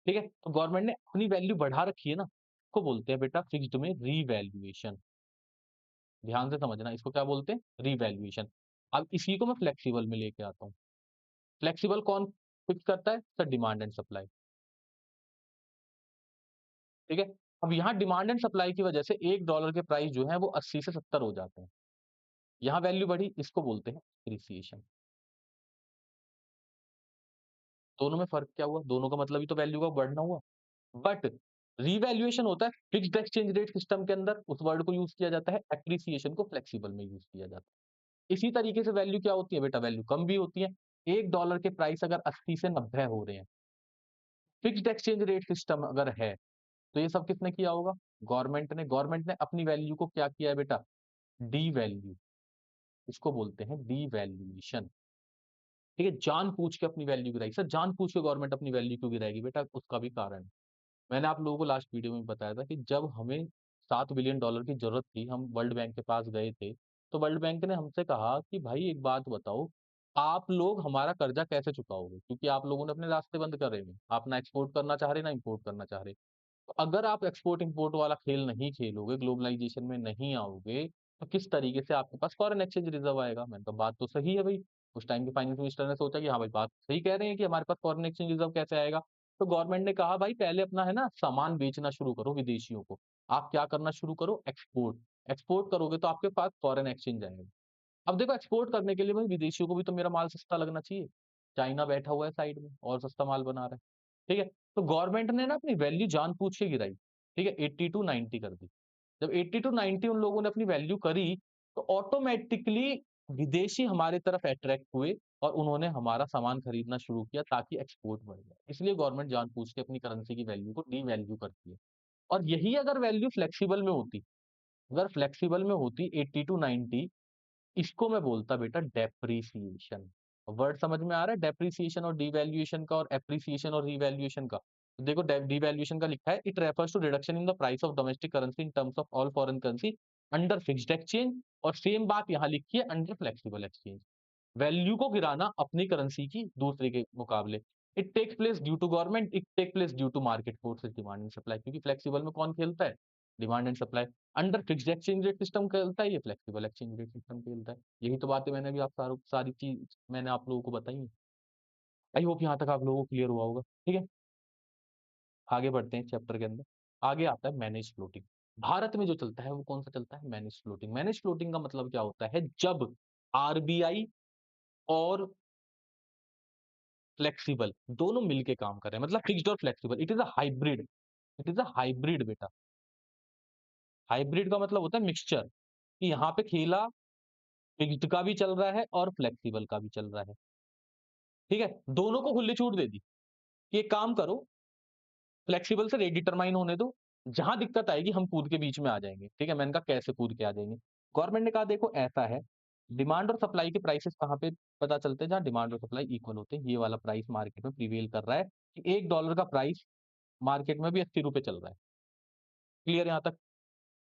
[SPEAKER 1] ठीक है? तो गवर्नमेंट ने अपनी वैल्यू बढ़ा रखी है ना, इसको बोलते हैं बेटा फिक्स्ड में रीवैल्यूएशन। ध्यान से समझना, इसको क्या बोलते हैं? रीवैल्यूएशन। अब इसी को मैं फ्लेक्सिबल में लेके आता हूँ। फ्लेक्सिबल कौन फिक्स करता है? Sir demand and supply. ठीक है? अब यहाँ डिमांड एंड सप्लाई की वजह से $1 के प्राइस जो है वो 80 से 70 हो जाते हैं। यहाँ वैल्यू बढ़ी, इसको बोलते हैं एप्रिसिएशन। दोनों में फ़र्क क्या हुआ? दोनों का मतलब ही तो वैल्यू का बढ़ना हुआ। बट रीवैल्यूएशन होता है फिक्स्ड एक्सचेंज रेट सिस्टम के अंदर, उस वर्ड को यूज़ किया जाता है, एप्रिसिएशन को फ्लेक्सिबल में यूज़ किया जाता है। इसी तरीके से वैल्यू क्या होती है बेटा? वैल्यू कम भी होती है। $1 के प्राइस अगर 80 से 90 हो रहे हैं, फिक्स्ड एक्सचेंज रेट सिस्टम अगर है, तो ये सब किसने किया होगा? गवर्नमेंट ने अपनी वैल्यू को क्या किया है बेटा? डीवैल्यू। इसको बोलते हैं डीवैल्यूएशन। ठीक है? जानबूझ के अपनी वैल्यू गिराई। सर जानबूझ के गवर्नमेंट अपनी वैल्यू क्यों गिराएगी बेटा? उसका भी कारण है। मैंने आप लोगों को लास्ट वीडियो में बताया था कि जब हमें $7 बिलियन की ज़रूरत थी, हम वर्ल्ड बैंक के पास गए थे, तो वर्ल्ड बैंक ने हमसे कहा कि भाई एक बात बताओ, आप लोग हमारा कर्जा कैसे चुकाओगे? क्योंकि आप लोगों ने अपने रास्ते बंद करे हुए हैं। आप ना एक्सपोर्ट करना चाह रहे, ना इम्पोर्ट करना चाह रहे। तो अगर आप एक्सपोर्ट इम्पोर्ट वाला खेल नहीं खेलोगे, ग्लोबलाइजेशन में नहीं आओगे, तो किस तरीके से आपके पास फॉरेन एक्सचेंज रिजर्व आएगा? मैंने कहा बात तो सही है भई। उस टाइम के फाइनेंस मिनिस्टर ने सोचा कि हाँ भाई बात सही कह रहे हैं कि हमारे पास फॉरेन एक्सचेंज रिजर्व कैसे आएगा? तो गवर्नमेंट ने कहा भाई पहले अपना है ना सामान बेचना शुरू करो विदेशियों को। आप क्या करना शुरू करो? एक्सपोर्ट। एक्सपोर्ट करोगे तो आपके पास फॉरेन एक्सचेंज आएगा। अब देखो एक्सपोर्ट करने के लिए भाई विदेशियों को भी तो मेरा माल सस्ता लगना चाहिए। चाइना बैठा हुआ है साइड में और सस्ता माल बना रहा है। ठीक है? तो गवर्नमेंट ने ना अपनी वैल्यू जानबूझ के गिराई। ठीक है? 80 टू 90 कर दी। जब 80 टू 90 उन लोगों ने अपनी वैल्यू करी, तो ऑटोमैटिकली विदेशी हमारे तरफ अट्रैक्ट हुए और उन्होंने हमारा सामान खरीदना शुरू किया ताकि एक्सपोर्ट बढ़ जाए। इसलिए गवर्नमेंट जानबूझ के अपनी करेंसी की वैल्यू को डीवैल्यू करती है। और यही अगर वैल्यू फ्लेक्सिबल में होती, अगर फ्लेक्सिबल में होती 80 टू 90, इसको मैं बोलता बेटा डेप्रिसिएशन। वर्ड समझ में आ रहा है? डेप्रिसिएशन और डिवैल्यूएशन का और एप्रिसिएशन और रिवैल्यूएशन का। तो देखो डिवैल्यूएशन का लिखा है it refers to reduction in the price of domestic currency in terms of all foreign currency under fixed exchange, और सेम बात यहाँ लिखी है अंडर फ्लेक्सिबल एक्सचेंज। वैल्यू को गिराना अपनी करेंसी की दूसरे के मुकाबले। It takes place due to government, it take place due to market forces demand and supply, क्योंकि फ्लेक्सिबल में कौन खेलता है? Demand and supply. Under fixed exchange rate system खेलता है, ये फ्लेक्सिबल एक्सचेंज रेट सिस्टम खेलता है। यही तो बातें मैंने भी आप सारी चीज मैंने आप लोगों को बताई है। आई होप यहाँ तक आप लोगों को क्लियर हुआ होगा। ठीक है? आगे बढ़ते हैं चैप्टर के अंदर। आगे आता है मैनेज फ्लोटिंग। भारत में जो चलता है वो कौन सा चलता है? Manage floating. मैनेज फ्लोटिंग का मतलब क्या होता है? जब आरबीआई और फ्लेक्सिबल दोनों मिलके काम कर रहे हैं, मतलब फिक्स्ड और flexible. It is a hybrid. It is a hybrid बेटा। हाइब्रिड का मतलब होता है मिक्सचर, कि यहाँ पे खेला फिक्स्ड का भी चल रहा है और फ्लेक्सिबल का भी चल रहा है। ठीक है? दोनों को खुली छूट दे दी कि एक काम करो, फ्लेक्सिबल से रेट डिटरमाइन होने दो, जहां दिक्कत आएगी हम कूद के बीच में आ जाएंगे। ठीक है? मैंने कहा कैसे कूद के आ जाएंगे? गवर्नमेंट ने कहा देखो ऐसा है, डिमांड और सप्लाई के प्राइसेस कहाँ पे पता चलते हैं? जहां डिमांड और सप्लाई इक्वल होते हैं। ये वाला प्राइस मार्केट में प्रिवेल कर रहा है कि $1 का प्राइस मार्केट में भी ₹80 चल रहा है। क्लियर यहाँ तक?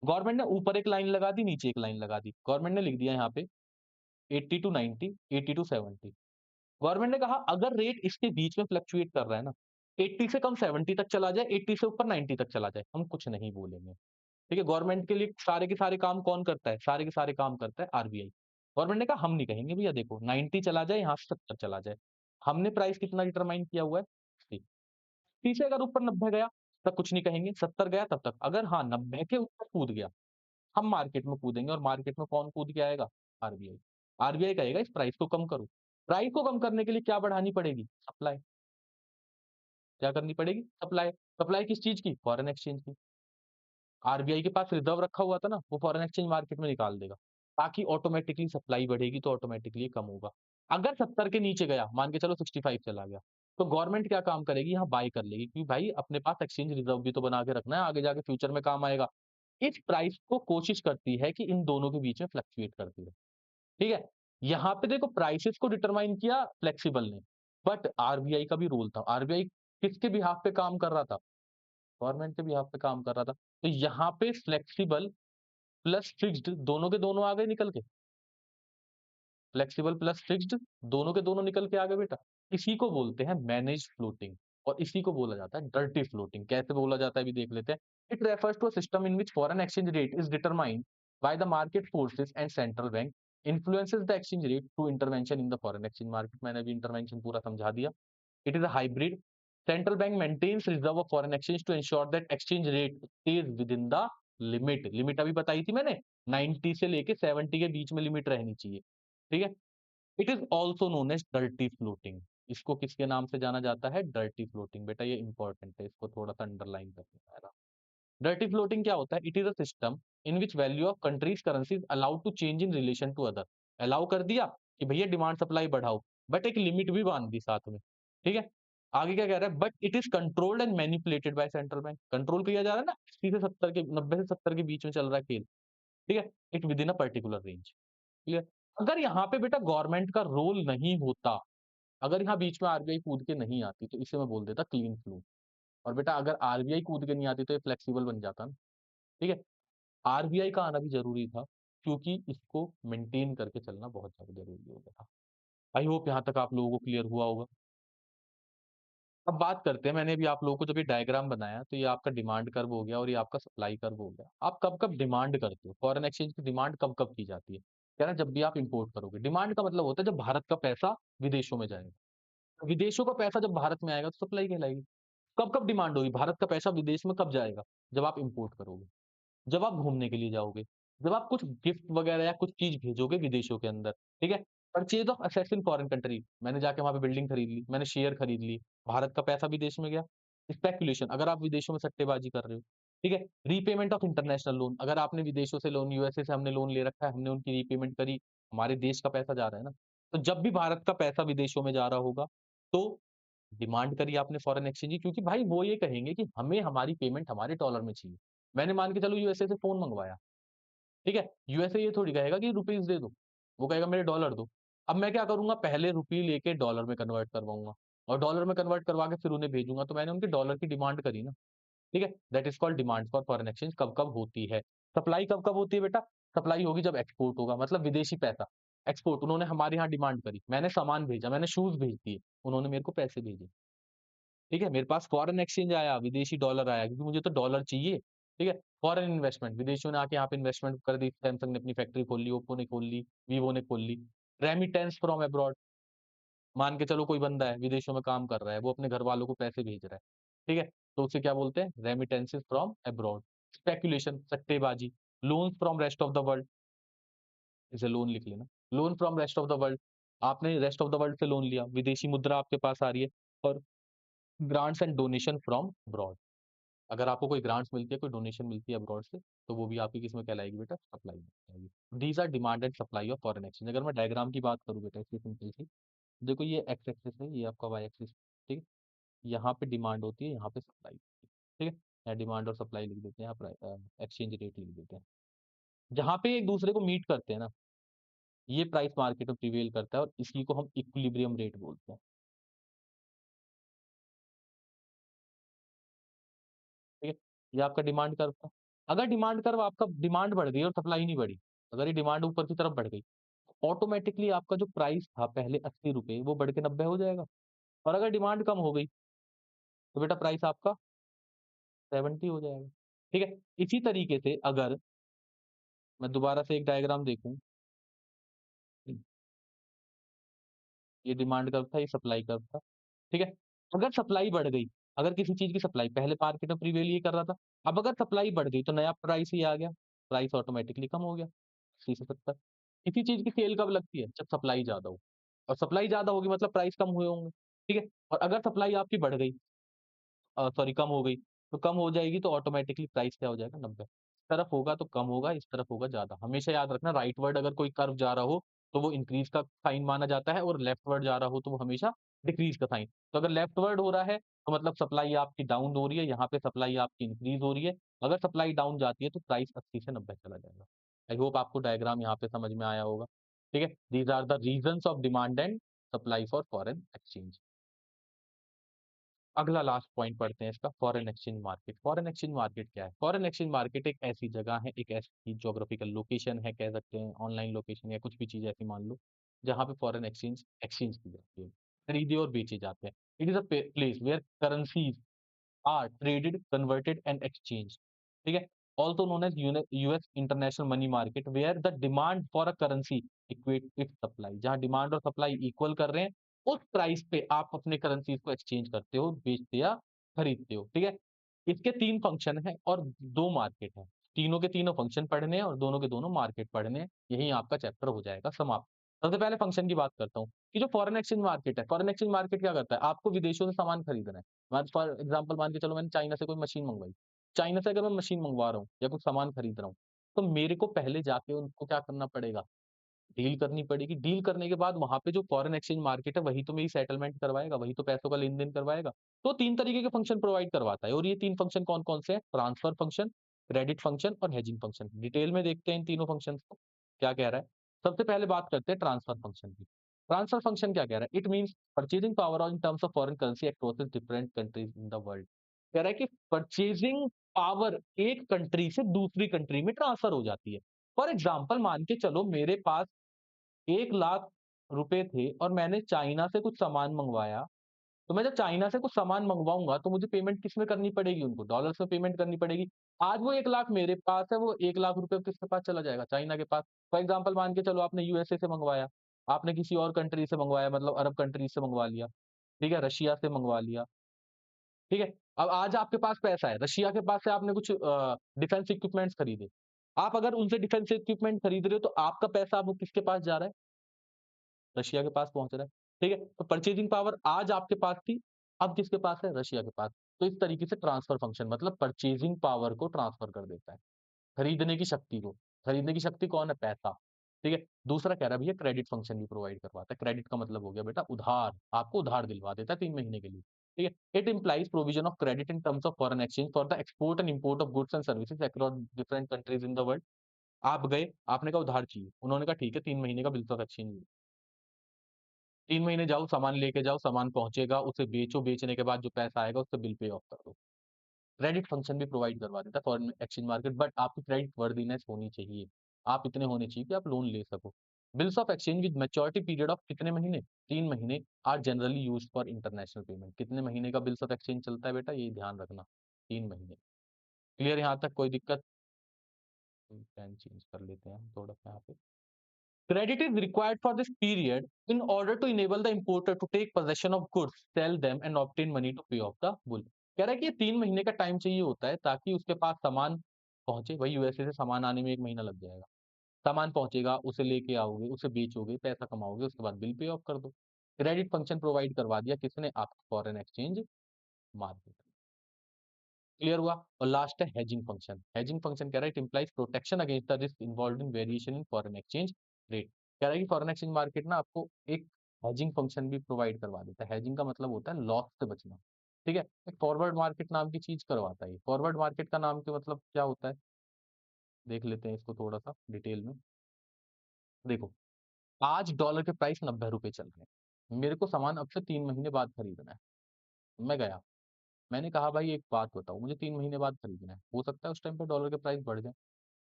[SPEAKER 1] गवर्नमेंट ने ऊपर एक लाइन लगा दी, नीचे एक लाइन लगा दी। गवर्नमेंट ने लिख दिया यहाँ पे 80 टू 90, 80 टू 70। गवर्नमेंट ने कहा अगर रेट इसके बीच में फ्लक्चुएट कर रहा है ना, 80 से कम 70 तक चला जाए, 80 से ऊपर 90 तक चला जाए, हम कुछ नहीं बोलेंगे। ठीक है? गवर्नमेंट के लिए सारे के सारे काम कौन करता है? सारे के सारे काम करता है आरबीआई। गवर्नमेंट ने कहा हम नहीं कहेंगे भैया देखो 90 चला जाए, यहाँ से 70 चला जाए। हमने प्राइस कितना डिटरमाइन किया हुआ है? 60। 30 से अगर ऊपर 90 गया तब कुछ नहीं कहेंगे, 70 गया तब तक। अगर हाँ 90 के ऊपर कूद गया, हम मार्केट में कूदेंगे, और मार्केट में कौन कूद के आएगा? आरबीआई। आरबीआई कहेगा इस प्राइस को कम करो। प्राइस को कम करने के लिए क्या बढ़ानी पड़ेगी? सप्लाई। क्या करनी पड़ेगी? सप्लाई। सप्लाई किस चीज की? फॉरेन एक्सचेंज की। आरबीआई के पास रिजर्व रखा हुआ था ना, वो फॉरेन एक्सचेंज मार्केट में निकाल देगा, ताकि ऑटोमेटिकली सप्लाई बढ़ेगी तो ऑटोमेटिकली कम होगा। अगर 70 के नीचे गया, मान के चलो 65 चला गया, तो गवर्नमेंट क्या काम करेगी? यहाँ बाय कर लेगी, क्योंकि भाई अपने पास एक्सचेंज रिजर्व भी तो बना के रखना है, आगे जाके फ्यूचर में काम आएगा। इस प्राइस को कोशिश करती है कि इन दोनों के बीच में फ्लक्चुएट करती रहे। ठीक है? यहाँ पे देखो प्राइसेस को डिटरमाइन किया फ्लेक्सिबल ने, बट आरबीआई का भी रोल था। आरबीआई किसके बिहाफ पे काम कर रहा था? गवर्नमेंट के बिहाफ पे काम कर रहा था। तो यहाँ पे फ्लेक्सिबल प्लस फिक्स्ड दोनों के दोनों आ गए निकल के। फ्लेक्सिबल प्लस फिक्स्ड दोनों के दोनों निकल के आ गए बेटा। इसी को बोलते हैं मैनेज फ्लोटिंग और इसी को बोला जाता है डर्टी फ्लोटिंग। कैसे बोला जाता है अभी देख लेते हैं। It refers to a system in which foreign exchange rate is determined by the market forces and central bank influences the exchange rate through intervention in the foreign exchange market. मैंने अभी इंटरवेंशन पूरा समझा दिया। It is a hybrid. Central bank maintains reserve of foreign exchange to ensure that exchange rate stays within the limit. Limit अभी बताई थी मैंने 90 से लेके 70 के बीच में लिमिट रहनी चाहिए। ठीक है। It is also known as dirty floating. इसको किसके नाम से जाना जाता है? Dirty floating. बेटा ये इंपॉर्टेंट है, इसको थोड़ा सा अंडरलाइन करना। डर्टी फ्लोटिंग क्या होता है? It is a system in which value of countries currency allowed to change in relation to other. Allow कर दिया कि भैया डिमांड सप्लाई बढ़ाओ, बट एक लिमिट भी बांध दी साथ में। ठीक है। आगे क्या कह रहा है? But it is controlled and manipulated by central bank. Control किया जा रहा है ना, 80 से 70 के 90 से 70 के बीच में चल रहा है खेल। ठीक है। It with in a particular range. Clear. अगर यहाँ पे बेटा गवर्नमेंट का रोल नहीं होता, अगर यहाँ बीच में आरबीआई कूद के नहीं आती, तो इसे मैं बोल देता क्लीन फ्लो। और बेटा अगर आरबीआई कूद के नहीं आती तो ये फ्लेक्सिबल बन जाता ना। ठीक है। आरबीआई का आना भी ज़रूरी था, क्योंकि इसको मेंटेन करके चलना बहुत ज़्यादा ज़रूरी हो गया था। आई होप यहाँ तक आप लोगों को क्लियर हुआ होगा। अब बात करते हैं, मैंने अभी आप लोगों को जब ये डायग्राम बनाया, तो ये आपका डिमांड कर्व हो गया और ये आपका सप्लाई कर्व हो गया। आप कब-कब डिमांड करते हो? फॉरेन एक्सचेंज की डिमांड कब-कब की जाती है? कह रहा है जब भी आप इंपोर्ट करोगे। डिमांड का मतलब होता है जब भारत का पैसा विदेशों में जाएगा। विदेशों का पैसा जब भारत में आएगा तो सप्लाई कहलाएगी। कब-कब डिमांड होगी? भारत का पैसा विदेश में कब जाएगा? जब आप इंपोर्ट करोगे। जब आप घूमने के लिए जाओगे, जब आप कुछ गिफ्ट वगैरह या कुछ चीज़ भेजोगे विदेशों के अंदर, ठीक है? Purchase of assets in foreign country, मैंने जाके वहाँ पे बिल्डिंग खरीद ली, मैंने शेयर खरीद ली, भारत का पैसा विदेश में गया। स्पेकुलेशन, अगर आप विदेशों में सट्टेबाज़ी कर रहे हो, ठीक है? रीपेमेंट ऑफ इंटरनेशनल लोन, अगर आपने विदेशों से लोन यूएसए से हमने लोन ले रखा है, हमने उनकी रीपेमेंट करी, हमारे देश का पैसा जा रहा है ना। तो जब भी भारत का पैसा विदेशों में जा रहा होगा, तो डिमांड करी आपने फॉरेन एक्सचेंज की, क्योंकि भाई वो ये कहेंगे कि हमें हमारी पेमेंट हमारे डॉलर में चाहिए। मैंने मान के चलो यूएसए से फ़ोन मँगवाया, ठीक है? यूएसए ये थोड़ी कहेगा कि रुपीज़ दे दो, वो कहेगा मेरे डॉलर दो। अब मैं क्या करूँगा, पहले रुपये लेके डॉलर में कन्वर्ट करवाऊँगा और डॉलर में कन्वर्ट करवा के फिर उन्हें भेजूँगा, तो मैंने उनके डॉलर की डिमांड करी ना, ठीक है? That is called demand for foreign exchange. कब-कब होती है? सप्लाई कब-कब होती है बेटा? सप्लाई होगी जब एक्सपोर्ट होगा, मतलब विदेशी पैसा। एक्सपोर्ट, उन्होंने हमारे यहाँ डिमांड करी, मैंने सामान भेजा, मैंने शूज़ भेज दिए, उन्होंने मेरे को पैसे भेजे। ठीक है? मेरे पास फॉरेन एक्सचेंज आया, विदेशी डॉलर आया, क्योंकि मुझे तो डॉलर चाहिए, ठीक है? फॉरेन इन्वेस्टमेंट, विदेशियों ने आके यहाँ पे इन्वेस्टमेंट कर दी, सैमसंग ने अपनी फैक्ट्री खोल ली, ओप्पो ने खोल ली, वीवो ने खोल ली। रेमिटेंस फ्रॉम अब्रॉड, मान के चलो कोई बंदा है, विदेशों में काम कर रहा है, वो अपने घरवालों को पैसे भेज रहा है, ठीक है? तो उसे क्या बोलते हैं? Remittances from abroad. स्पेकुलेशन, सट्टेबाजी, loans from rest of the world, इसे लोन लिख लेना। Loan from rest of the world, आपने रेस्ट ऑफ द वर्ल्ड से लोन लिया, विदेशी मुद्रा आपके पास आ रही है। और grants and donation from abroad, अगर आपको कोई ग्रांट्स मिलती है, कोई डोनेशन मिलती है अब्रॉड से, तो वो भी आपकी किसमें कहलाएगी बेटा? सप्लाई में कहलाएगी। These are demand and supply of foreign exchange. अगर मैं डायग्राम की बात करूँ बेटा इसकी सिंपल सी, देखो ये एक्स एक्सिस है, ये आपका वाई एक्सिस, ठीक है? यहाँ पे डिमांड होती है, यहाँ पे सप्लाई होती है, ठीक है? यहाँ डिमांड और सप्लाई लिख देते हैं, यहाँ एक्सचेंज रेट लिख देते हैं। जहाँ पे एक दूसरे को मीट करते हैं ना, ये प्राइस मार्केट में प्रिवेल करता है और इसी को हम इक्विलिब्रियम रेट बोलते हैं, ठीक है? ये आपका डिमांड कर्व था। अगर डिमांड कर्व आपका डिमांड बढ़ गई और सप्लाई नहीं बढ़ी, अगर ये डिमांड ऊपर की तरफ बढ़ गई, ऑटोमैटिकली आपका जो प्राइस था पहले ₹80 वो बढ़ के 90 हो जाएगा। और अगर डिमांड कम हो गई, तो बेटा प्राइस आपका 70 हो जाएगा। ठीक है? इसी तरीके से अगर मैं दोबारा से एक डायग्राम देखूँ, ये डिमांड कर्व था, ये सप्लाई कर्व था। ठीक है? अगर सप्लाई बढ़ गई, अगर किसी चीज़ की सप्लाई पहले मार्केट में प्रिवेल ये कर रहा था, अब अगर सप्लाई बढ़ गई तो नया प्राइस ये आ गया, प्राइस ऑटोमैटिकली कम हो गया, 80 से 70। किसी चीज़ की सेल कब लगती है? जब सप्लाई ज़्यादा हो, और सप्लाई ज़्यादा होगी मतलब प्राइस कम हुए होंगे, ठीक है? और अगर सप्लाई आपकी बढ़ गई, सॉरी कम हो गई, तो कम हो जाएगी तो ऑटोमैटिकली प्राइस क्या हो जाएगा? 90। इस तरफ होगा तो कम होगा, इस तरफ होगा ज़्यादा। हमेशा याद रखना, राइटवर्ड अगर कोई कर्व जा रहा हो, तो वो इंक्रीज़ का साइन माना जाता है और लेफ्टवर्ड जा रहा हो तो वो हमेशा डिक्रीज़ का साइन। तो अगर लेफ्टवर्ड हो रहा है, तो मतलब सप्लाई आपकी डाउन हो रही है, यहाँ पे सप्लाई आपकी इंक्रीज़ हो रही है। अगर सप्लाई डाउन जाती है तो प्राइस 80 से 90 चला जाएगा। आई होप आपको डायग्राम यहाँ पे समझ में आया होगा। ठीक है? These are the reasons of demand and supply for foreign exchange. अगला लास्ट पॉइंट पढ़ते हैं इसका, foreign exchange market. Foreign exchange market क्या है? फॉरेन एक्सचेंज मार्केट एक ऐसी जगह है, एक ऐसी ज्योग्राफिकल लोकेशन है, कह सकते हैं ऑनलाइन लोकेशन या कुछ भी चीज ऐसी मान लो, जहाँ पे फॉरेन एक्सचेंज एक्सचेंज की जाती है, खरीदे और बेचे जाते हैं। It is a place where currencies are traded, converted and exchange. ठीक है, also known as US international money market, where the demand for a currency equate it supply. जहां डिमांड और सप्लाई इक्वल कर रहे हैं, उस प्राइस पे आप अपने करेंसीज को एक्सचेंज करते हो, बेचते या खरीदते हो। ठीक है, इसके 3 फंक्शन हैं और 2 मार्केट हैं। तीनों के तीनों फंक्शन पढ़ने हैं और दोनों के दोनों मार्केट पढ़ने हैं। यही आपका चैप्टर हो जाएगा समाप्त। सबसे पहले फंक्शन की बात करता हूँ कि जो फॉरेन एक्सचेंज मार्केट है, फॉरेन एक्सचेंज मार्केट क्या करता है? आपको विदेशों से सामान खरीदना है। फॉर एग्जाम्पल मान के चलो मैंने चाइना से कोई मशीन मंगवाई। चाइना से अगर मैं मशीन मंगवा रहा हूँ या कुछ सामान खरीद रहा हूँ, तो मेरे को पहले जाके उनको क्या करना पड़ेगा? डील करनी पड़ेगी। डील करने के बाद वहाँ पे जो फॉरेन एक्सचेंज मार्केट है, वही तो मेरी सेटलमेंट करवाएगा, वही तो पैसों का लेन-देन करवाएगा। तो 3 तरीके के फंक्शन प्रोवाइड करवाता है और ये 3 फंक्शन कौन-कौन से हैं? ट्रांसफर फंक्शन, क्रेडिट फंक्शन और हेजिंग फंक्शन। डिटेल में देखते हैं इन तीनों फंक्शंस को, क्या कह रहा है। सबसे पहले बात करते हैं ट्रांसफर फंक्शन की। ट्रांसफर फंक्शन क्या कह रहा है? It means purchasing power in terms of foreign currency across different countries in the world. कह रहा है कि परचेजिंग पावर एक कंट्री से दूसरी कंट्री में ट्रांसफर हो जाती है। फॉर एग्जाम्पल मान के चलो मेरे पास 1,00,000 रुपए थे और मैंने चाइना से कुछ सामान मँगवाया, तो मैं जब चाइना से कुछ सामान मँगवाऊँगा तो मुझे पेमेंट किसमें करनी पड़ेगी उनको? डॉलर्स में पेमेंट करनी पड़ेगी। आज वो 1,00,000 मेरे पास है, वो 1,00,000 रुपए किसके पास चला जाएगा? चाइना के पास। फॉर एग्ज़ाम्पल मान के चलो आपने यूएसए से मँगवाया, आपने किसी और कंट्री से मँगवाया मतलब अरब कंट्री से मँगवा लिया, ठीक है? रशिया से मँगवा लिया, ठीक है? अब आज आपके पास पैसा है, रशिया के पास से आपने कुछ डिफेंस इक्विपमेंट्स खरीदे। आप अगर उनसे डिफेंस इक्विपमेंट खरीद रहे हो तो आपका पैसा अब वो किसके पास जा रहा है? रशिया के पास पहुँच रहा है, ठीक है? तो परचेज़िंग पावर आज आपके पास थी, अब किसके पास है? रशिया के पास। तो इस तरीके से ट्रांसफर फंक्शन मतलब परचेज़िंग पावर को ट्रांसफर कर देता है, खरीदने की शक्ति को। खरीदने की शक्ति कौन है? पैसा, ठीक है? दूसरा कह रहा है भैया क्रेडिट फंक्शन भी प्रोवाइड करवाता है। क्रेडिट का मतलब हो गया बेटा उधार, आपको उधार दिलवा देता है 3 महीने के लिए, ठीक है? It implies provision of credit in terms of foreign exchange for the export and import of goods and services across different countries in the world. आप गए, आपने कहा उधार चाहिए, उन्होंने कहा ठीक है 3 महीने का बिल्स ऑफ एक्सचेंज 3 महीने जाओ, सामान लेके जाओ, सामान पहुँचेगा, उसे बेचो, बेचने के बाद जो पैसा आएगा उससे बिल पे ऑफ कर दो। क्रेडिट फंक्शन भी प्रोवाइड करवा देता है फॉरेन एक्सचेंज मार्केट बट आपकी क्रेडिट वर्दीनेस होनी चाहिए। आप इतने होने चाहिए कि आप लोन ले सको। Bills of exchange with maturity period of कितने महीने? 3 महीने are generally used for international payment. कितने महीने का बिल्स ऑफ एक्सचेंज चलता है बेटा? ये ध्यान रखना, 3 महीने। क्लियर यहाँ तक कोई दिक्कत? पेन चेंज कर लेते हैं हम थोड़ा-सा यहाँ पे। Credit is required for this period in order to enable the importer to take possession of goods, sell them and obtain money to pay off the bill। कह रहा है कि ये 3 महीने का टाइम चाहिए होता है ताकि उसके पास सामान पहुँचे। वही यूएसए से सामान आने में 1 महीना लग जाएगा। सामान पहुँचेगा, उसे लेके आओगे, उसे बेचोगे, पैसा कमाओगे, उसके बाद बिल पे ऑफ कर दो। क्रेडिट फंक्शन प्रोवाइड करवा दिया किसने? आपको फॉरेन एक्सचेंज मार्केट। क्लियर हुआ? और लास्ट है हेजिंग फंक्शन। हेजिंग फंक्शन कह रहा है it implies protection against the risk involved in variation in foreign exchange rate. कह रहा है कि फॉरेन एक्सचेंज मार्केट ना आपको एक हेजिंग फंक्शन भी प्रोवाइड करवा देता है। हेजिंग का मतलब होता है लॉस से बचना। ठीक है? एक फॉरवर्ड मार्केट नाम की चीज़ करवाता है ये। फॉरवर्ड मार्केट का नाम के मतलब क्या होता है? देख लेते हैं इसको थोड़ा-सा डिटेल में। देखो, आज डॉलर के प्राइस ₹90 चल रहे हैं। मेरे को सामान अब से 3 महीने बाद खरीदना है। मैं गया मैंने कहा भाई एक बात बताओ मुझे 3 महीने बाद खरीदना है। हो सकता है उस टाइम पे डॉलर के प्राइस बढ़ जाए।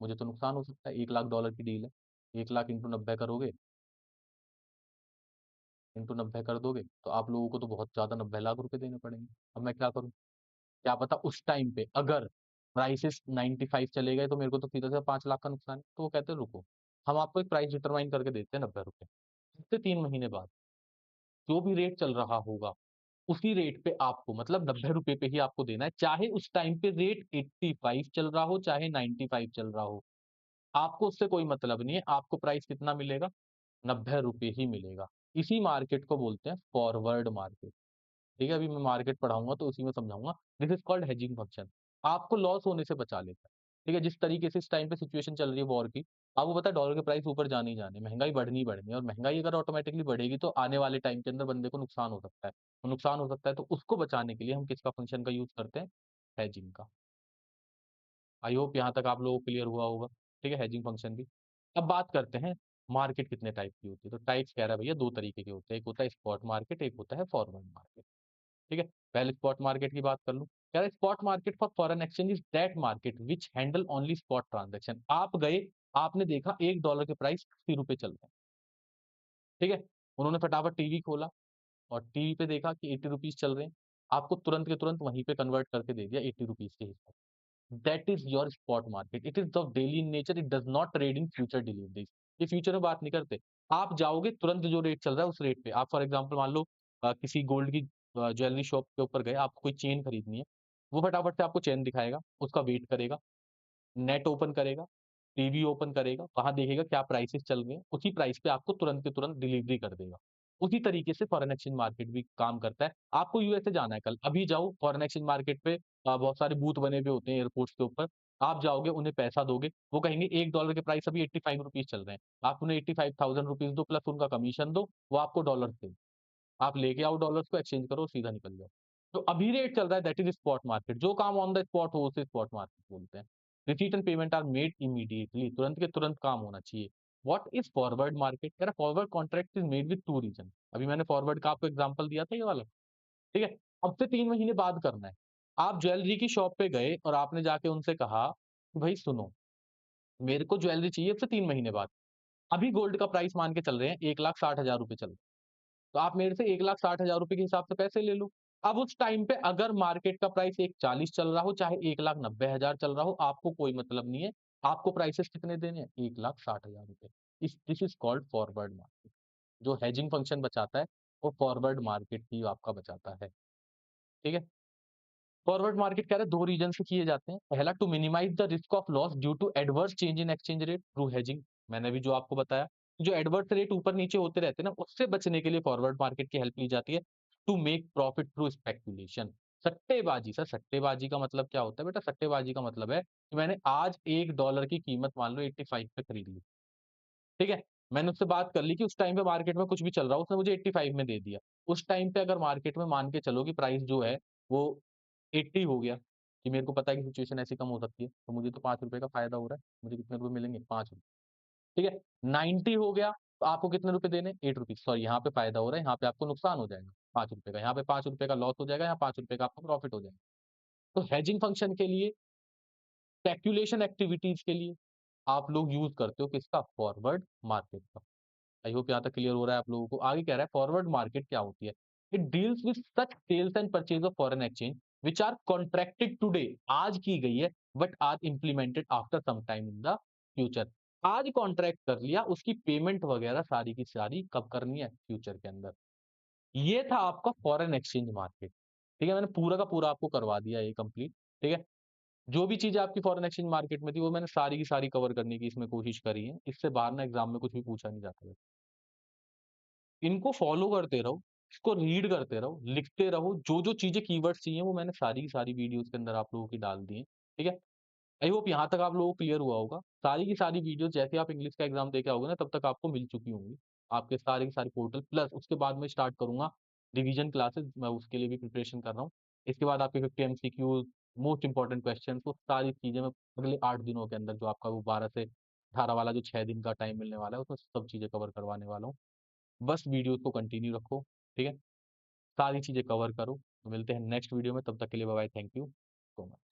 [SPEAKER 1] मुझे तो नुकसान हो सकता है। 1,00,000 डॉलर की डील है। 1,00,000 इंटू 90 करोगे इंटू 90 कर दोगे तो आप लोगों को तो बहुत ज़्यादा 90 लाख रुपए देने पड़ेंगे। अब मैं क्या करूँ? क्या पता उस टाइम पे अगर प्राइसेज़ 95 चले गए तो मेरे को तो सीधा-सीधा 5 लाख का नुकसान है। तो वो कहते हैं रुको, हम आपको एक प्राइस डिटरमाइन करके देते हैं ₹90। उससे 3 महीने बाद जो भी रेट चल रहा होगा उसी रेट पे आपको मतलब ₹90 पे ही आपको देना है, चाहे उस टाइम पे रेट 85 चल रहा हो, चाहे 95 चल रहा हो। आपको उससे कोई मतलब नहीं है, आपको प्राइस कितना मिलेगा? ₹90 ही मिलेगा। इसी मार्केट को बोलते हैं फॉरवर्ड मार्केट। ठीक है, अभी मैं मार्केट पढ़ाऊँगा तो उसी में समझाऊँगा। This is called hedging function. आपको लॉस होने से बचा लेता है। ठीक है, जिस तरीके से इस टाइम पे सिचुएशन चल रही है वॉर की, आपको पता है डॉलर के प्राइस ऊपर जाने ही जाने, महँगाई बढ़नी ही बढ़नी है और महँगाई अगर ऑटोमैटिकली बढ़ेगी तो आने वाले टाइम के अंदर बंदे को नुकसान हो सकता है। तो नुकसान हो सकता है तो उसको बचाने के लिए हम किसका फंक्शन का यूज़ करते हैं? हेजिंग का। आई होप यहाँ तक आप लोगों को क्लियर हुआ होगा। ठीक है, हेजिंग फंक्शन भी। अब बात करते हैं मार्केट कितने टाइप की होती है, तो टाइप्स कह रहा है भैया 2 तरीके के होते हैं, एक होता है स्पॉट मार्केट, एक होता है फॉरवर्ड मार्केट। ठीक है? पहले स्पॉट मार्केट की बात कर लूँ। कह रहा है spot market for foreign exchange is that market which handle only spot transaction. आप गए, आपने देखा $1 के प्राइस ₹80 चल रहे हैं, ठीक है? उन्होंने फटाफट टीवी खोला और टीवी पे देखा कि ₹80 चल रहे हैं। आपको तुरंत के तुरंत वहीं पे कन्वर्ट करके दे दिया ₹80 के हिसाब से। That is your spot market. It is of daily in nature, it does not trade in future deliveries. ये फ्यूचर में बात नहीं करते। आप जाओगे तुरंत जो रेट चल रहा है उस रेट पे। आप फॉर एग्ज़ाम्पल मान लो किसी गोल्ड की ज्वेलरी शॉप के ऊपर गए, आपको कोई चेन खरीदनी है। वो फटाफट से आपको चेन दिखाएगा, उसका वेट करेगा, नेट ओपन करेगा, टीवी ओपन करेगा, वहाँ देखेगा क्या प्राइसेज़ चल रहे हैं, उसी प्राइस पे आपको तुरंत के तुरंत डिलीवरी कर देगा। उसी तरीके से फॉरेन एक्सचेंज मार्केट भी काम करता है। आपको यूएसए जाना है कल, अभी जाओ फॉरेन एक्सचेंज मार्केट पे बहुत सारे बूथ बने हुए होते हैं एयरपोर्ट्स के ऊपर। आप जाओगे, उन्हें पैसा दोगे, वो कहेंगे $1 के प्राइस अभी ₹85 चल रहे हैं। आप उन्हें ₹85,000 दो प्लस उनका कमीशन दो, वो आपको डॉलर्स दें। आप लेके आओ डॉलर्स को, एक्सचेंज करो, सीधा निकल जाओ। तो अभी रेट चल रहा है, दैट इज़ स्पॉट मार्केट। जो काम ऑन द स्पॉट हो उसे स्पॉट मार्केट बोलते हैं। Receipt and payment are made immediately, तुरंत के तुरंत काम होना चाहिए। What is forward market? कह रहा forward contract is made with 2 reason. अभी मैंने फॉरवर्ड का आपको एग्जांपल दिया था ये वाला, ठीक है? अब से 3 महीने बाद करना है। आप ज्वेलरी की शॉप पे गए और आपने जाके उनसे कहा कि भई सुनो, मेरे को ज्वेलरी चाहिए अब से 3 महीने बाद। अभी गोल्ड का प्राइस मान के चल रहे हैं ₹1,60,000 चल रहा है। तो आप मेरे से ₹1,60,000 के हिसाब से पैसे ले लो। अब उस टाइम पे अगर मार्केट का प्राइस 1,40 चल रहा हो, चाहे 1,90,000 चल रहा हो, आपको कोई मतलब नहीं है। आपको प्राइसेज़ कितने देने हैं? ₹1,60,000। इस this is called forward market. जो हेजिंग फंक्शन बचाता है, वो फॉरवर्ड मार्केट ही आपका बचाता है। ठीक है? फॉरवर्ड मार्केट कह रहा है 2 रीज़न से किए जाते हैं। पहला to minimize the risk of loss due to adverse change in exchange rate through hedging. मैंने भी जो आपको बताया, जो एडवर्स रेट ऊपर-नीचे होते रहते हैं ना, उससे बचने के लिए फॉरवर्ड मार्केट की हेल्प ली जाती है to make profit through speculation. सट्टेबाजी सर, सट्टेबाजी का मतलब क्या होता है बेटा? सट्टेबाजी का मतलब है कि मैंने आज $1 की कीमत मान लो 85 पे खरीद ली, ठीक है? मैंने उससे बात कर ली कि उस टाइम पे मार्केट में कुछ भी चल रहा हो, उसने मुझे 85 में दे दिया। उस टाइम पे अगर मार्केट में मान के चलो कि प्राइस जो है वो 80 हो गया, कि मेरे को पता है कि सिचुएशन ऐसी कम हो सकती है, तो मुझे तो ₹5 का फ़ायदा हो रहा है। मुझे कितने रुपए मिलेंगे? ₹5, ठीक है? 90 हो गया, तो आपको कितने रुपए देने? ₹8 सॉरी, यहाँ पे फ़ायदा हो रहा है, यहाँ पे आपको नुकसान हो जाएगा ₹5 का। यहाँ पे ₹5 का लॉस हो जाएगा, यहाँ ₹5 का आपको प्रॉफिट हो जाएगा। तो हेजिंग फंक्शन के लिए, स्पेक्युलेशन एक्टिविटीज़ के लिए आप लोग यूज़ करते हो किसका? फॉरवर्ड मार्केट का। आई होप यहाँ तक क्लियर हो रहा है आप लोगों को। आगे कह रहा है फॉरवर्ड मार्केट क्या होती है? It deals with such sales and purchase of foreign exchange which are contracted today, आज की गई है, but are implemented after some time in the future. आज कॉन्ट्रैक्ट कर लिया, उसकी पेमेंट वगैरह सारी की सारी कब करनी है? फ्यूचर के अंदर। ये था आपका फॉरेन एक्सचेंज मार्केट। ठीक है? मैंने पूरा का पूरा आपको करवा दिया ये कंप्लीट, ठीक है? जो भी चीज़ें आपकी फॉरेन एक्सचेंज मार्केट में थी, वो मैंने सारी की सारी कवर करने की इसमें कोशिश करी है। इससे बाहर ना एग्ज़ाम में कुछ भी पूछा नहीं जाता है। इनको फ़ॉलो करते रहो, इसको रीड करते रहो, लिखते रहो, जो-जो चीज़ें कीवर्ड्स चाहिए वो मैंने सारी की सारी वीडियोज़ के अंदर आप लोगों की डाल दी हैं, ठीक है? आई होप यहाँ तक आप लोगों को क्लियर हुआ होगा। सारी की सारी वीडियोज़ जैसे आप इंग्लिश का एग्ज़ाम दे के आओगे ना तब तक आपको मिल चुकी होंगी। आपके सारे के सारे पोर्टल प्लस उसके बाद मैं स्टार्ट करूँगा रिवीजन क्लासेस, मैं उसके लिए भी प्रिपरेशन कर रहा हूँ। इसके बाद आपके 50 एमसीक्यूज़, मोस्ट इम्पोर्टेंट क्वेश्चन्स, वो सारी चीज़ें मैं अगले 8 दिनों के अंदर जो आपका वो 12 से 18 वाला जो 6 दिन का टाइम मिलने वाला है, उसमें सब चीज़ें कवर करवाने वाला हूँ। बस वीडियोज़ को कंटिन्यू रखो, ठीक है? सारी चीज़ें कवर करो। तो मिलते हैं नेक्स्ट वीडियो में, तब तक के लिए bye bye, thank you so much.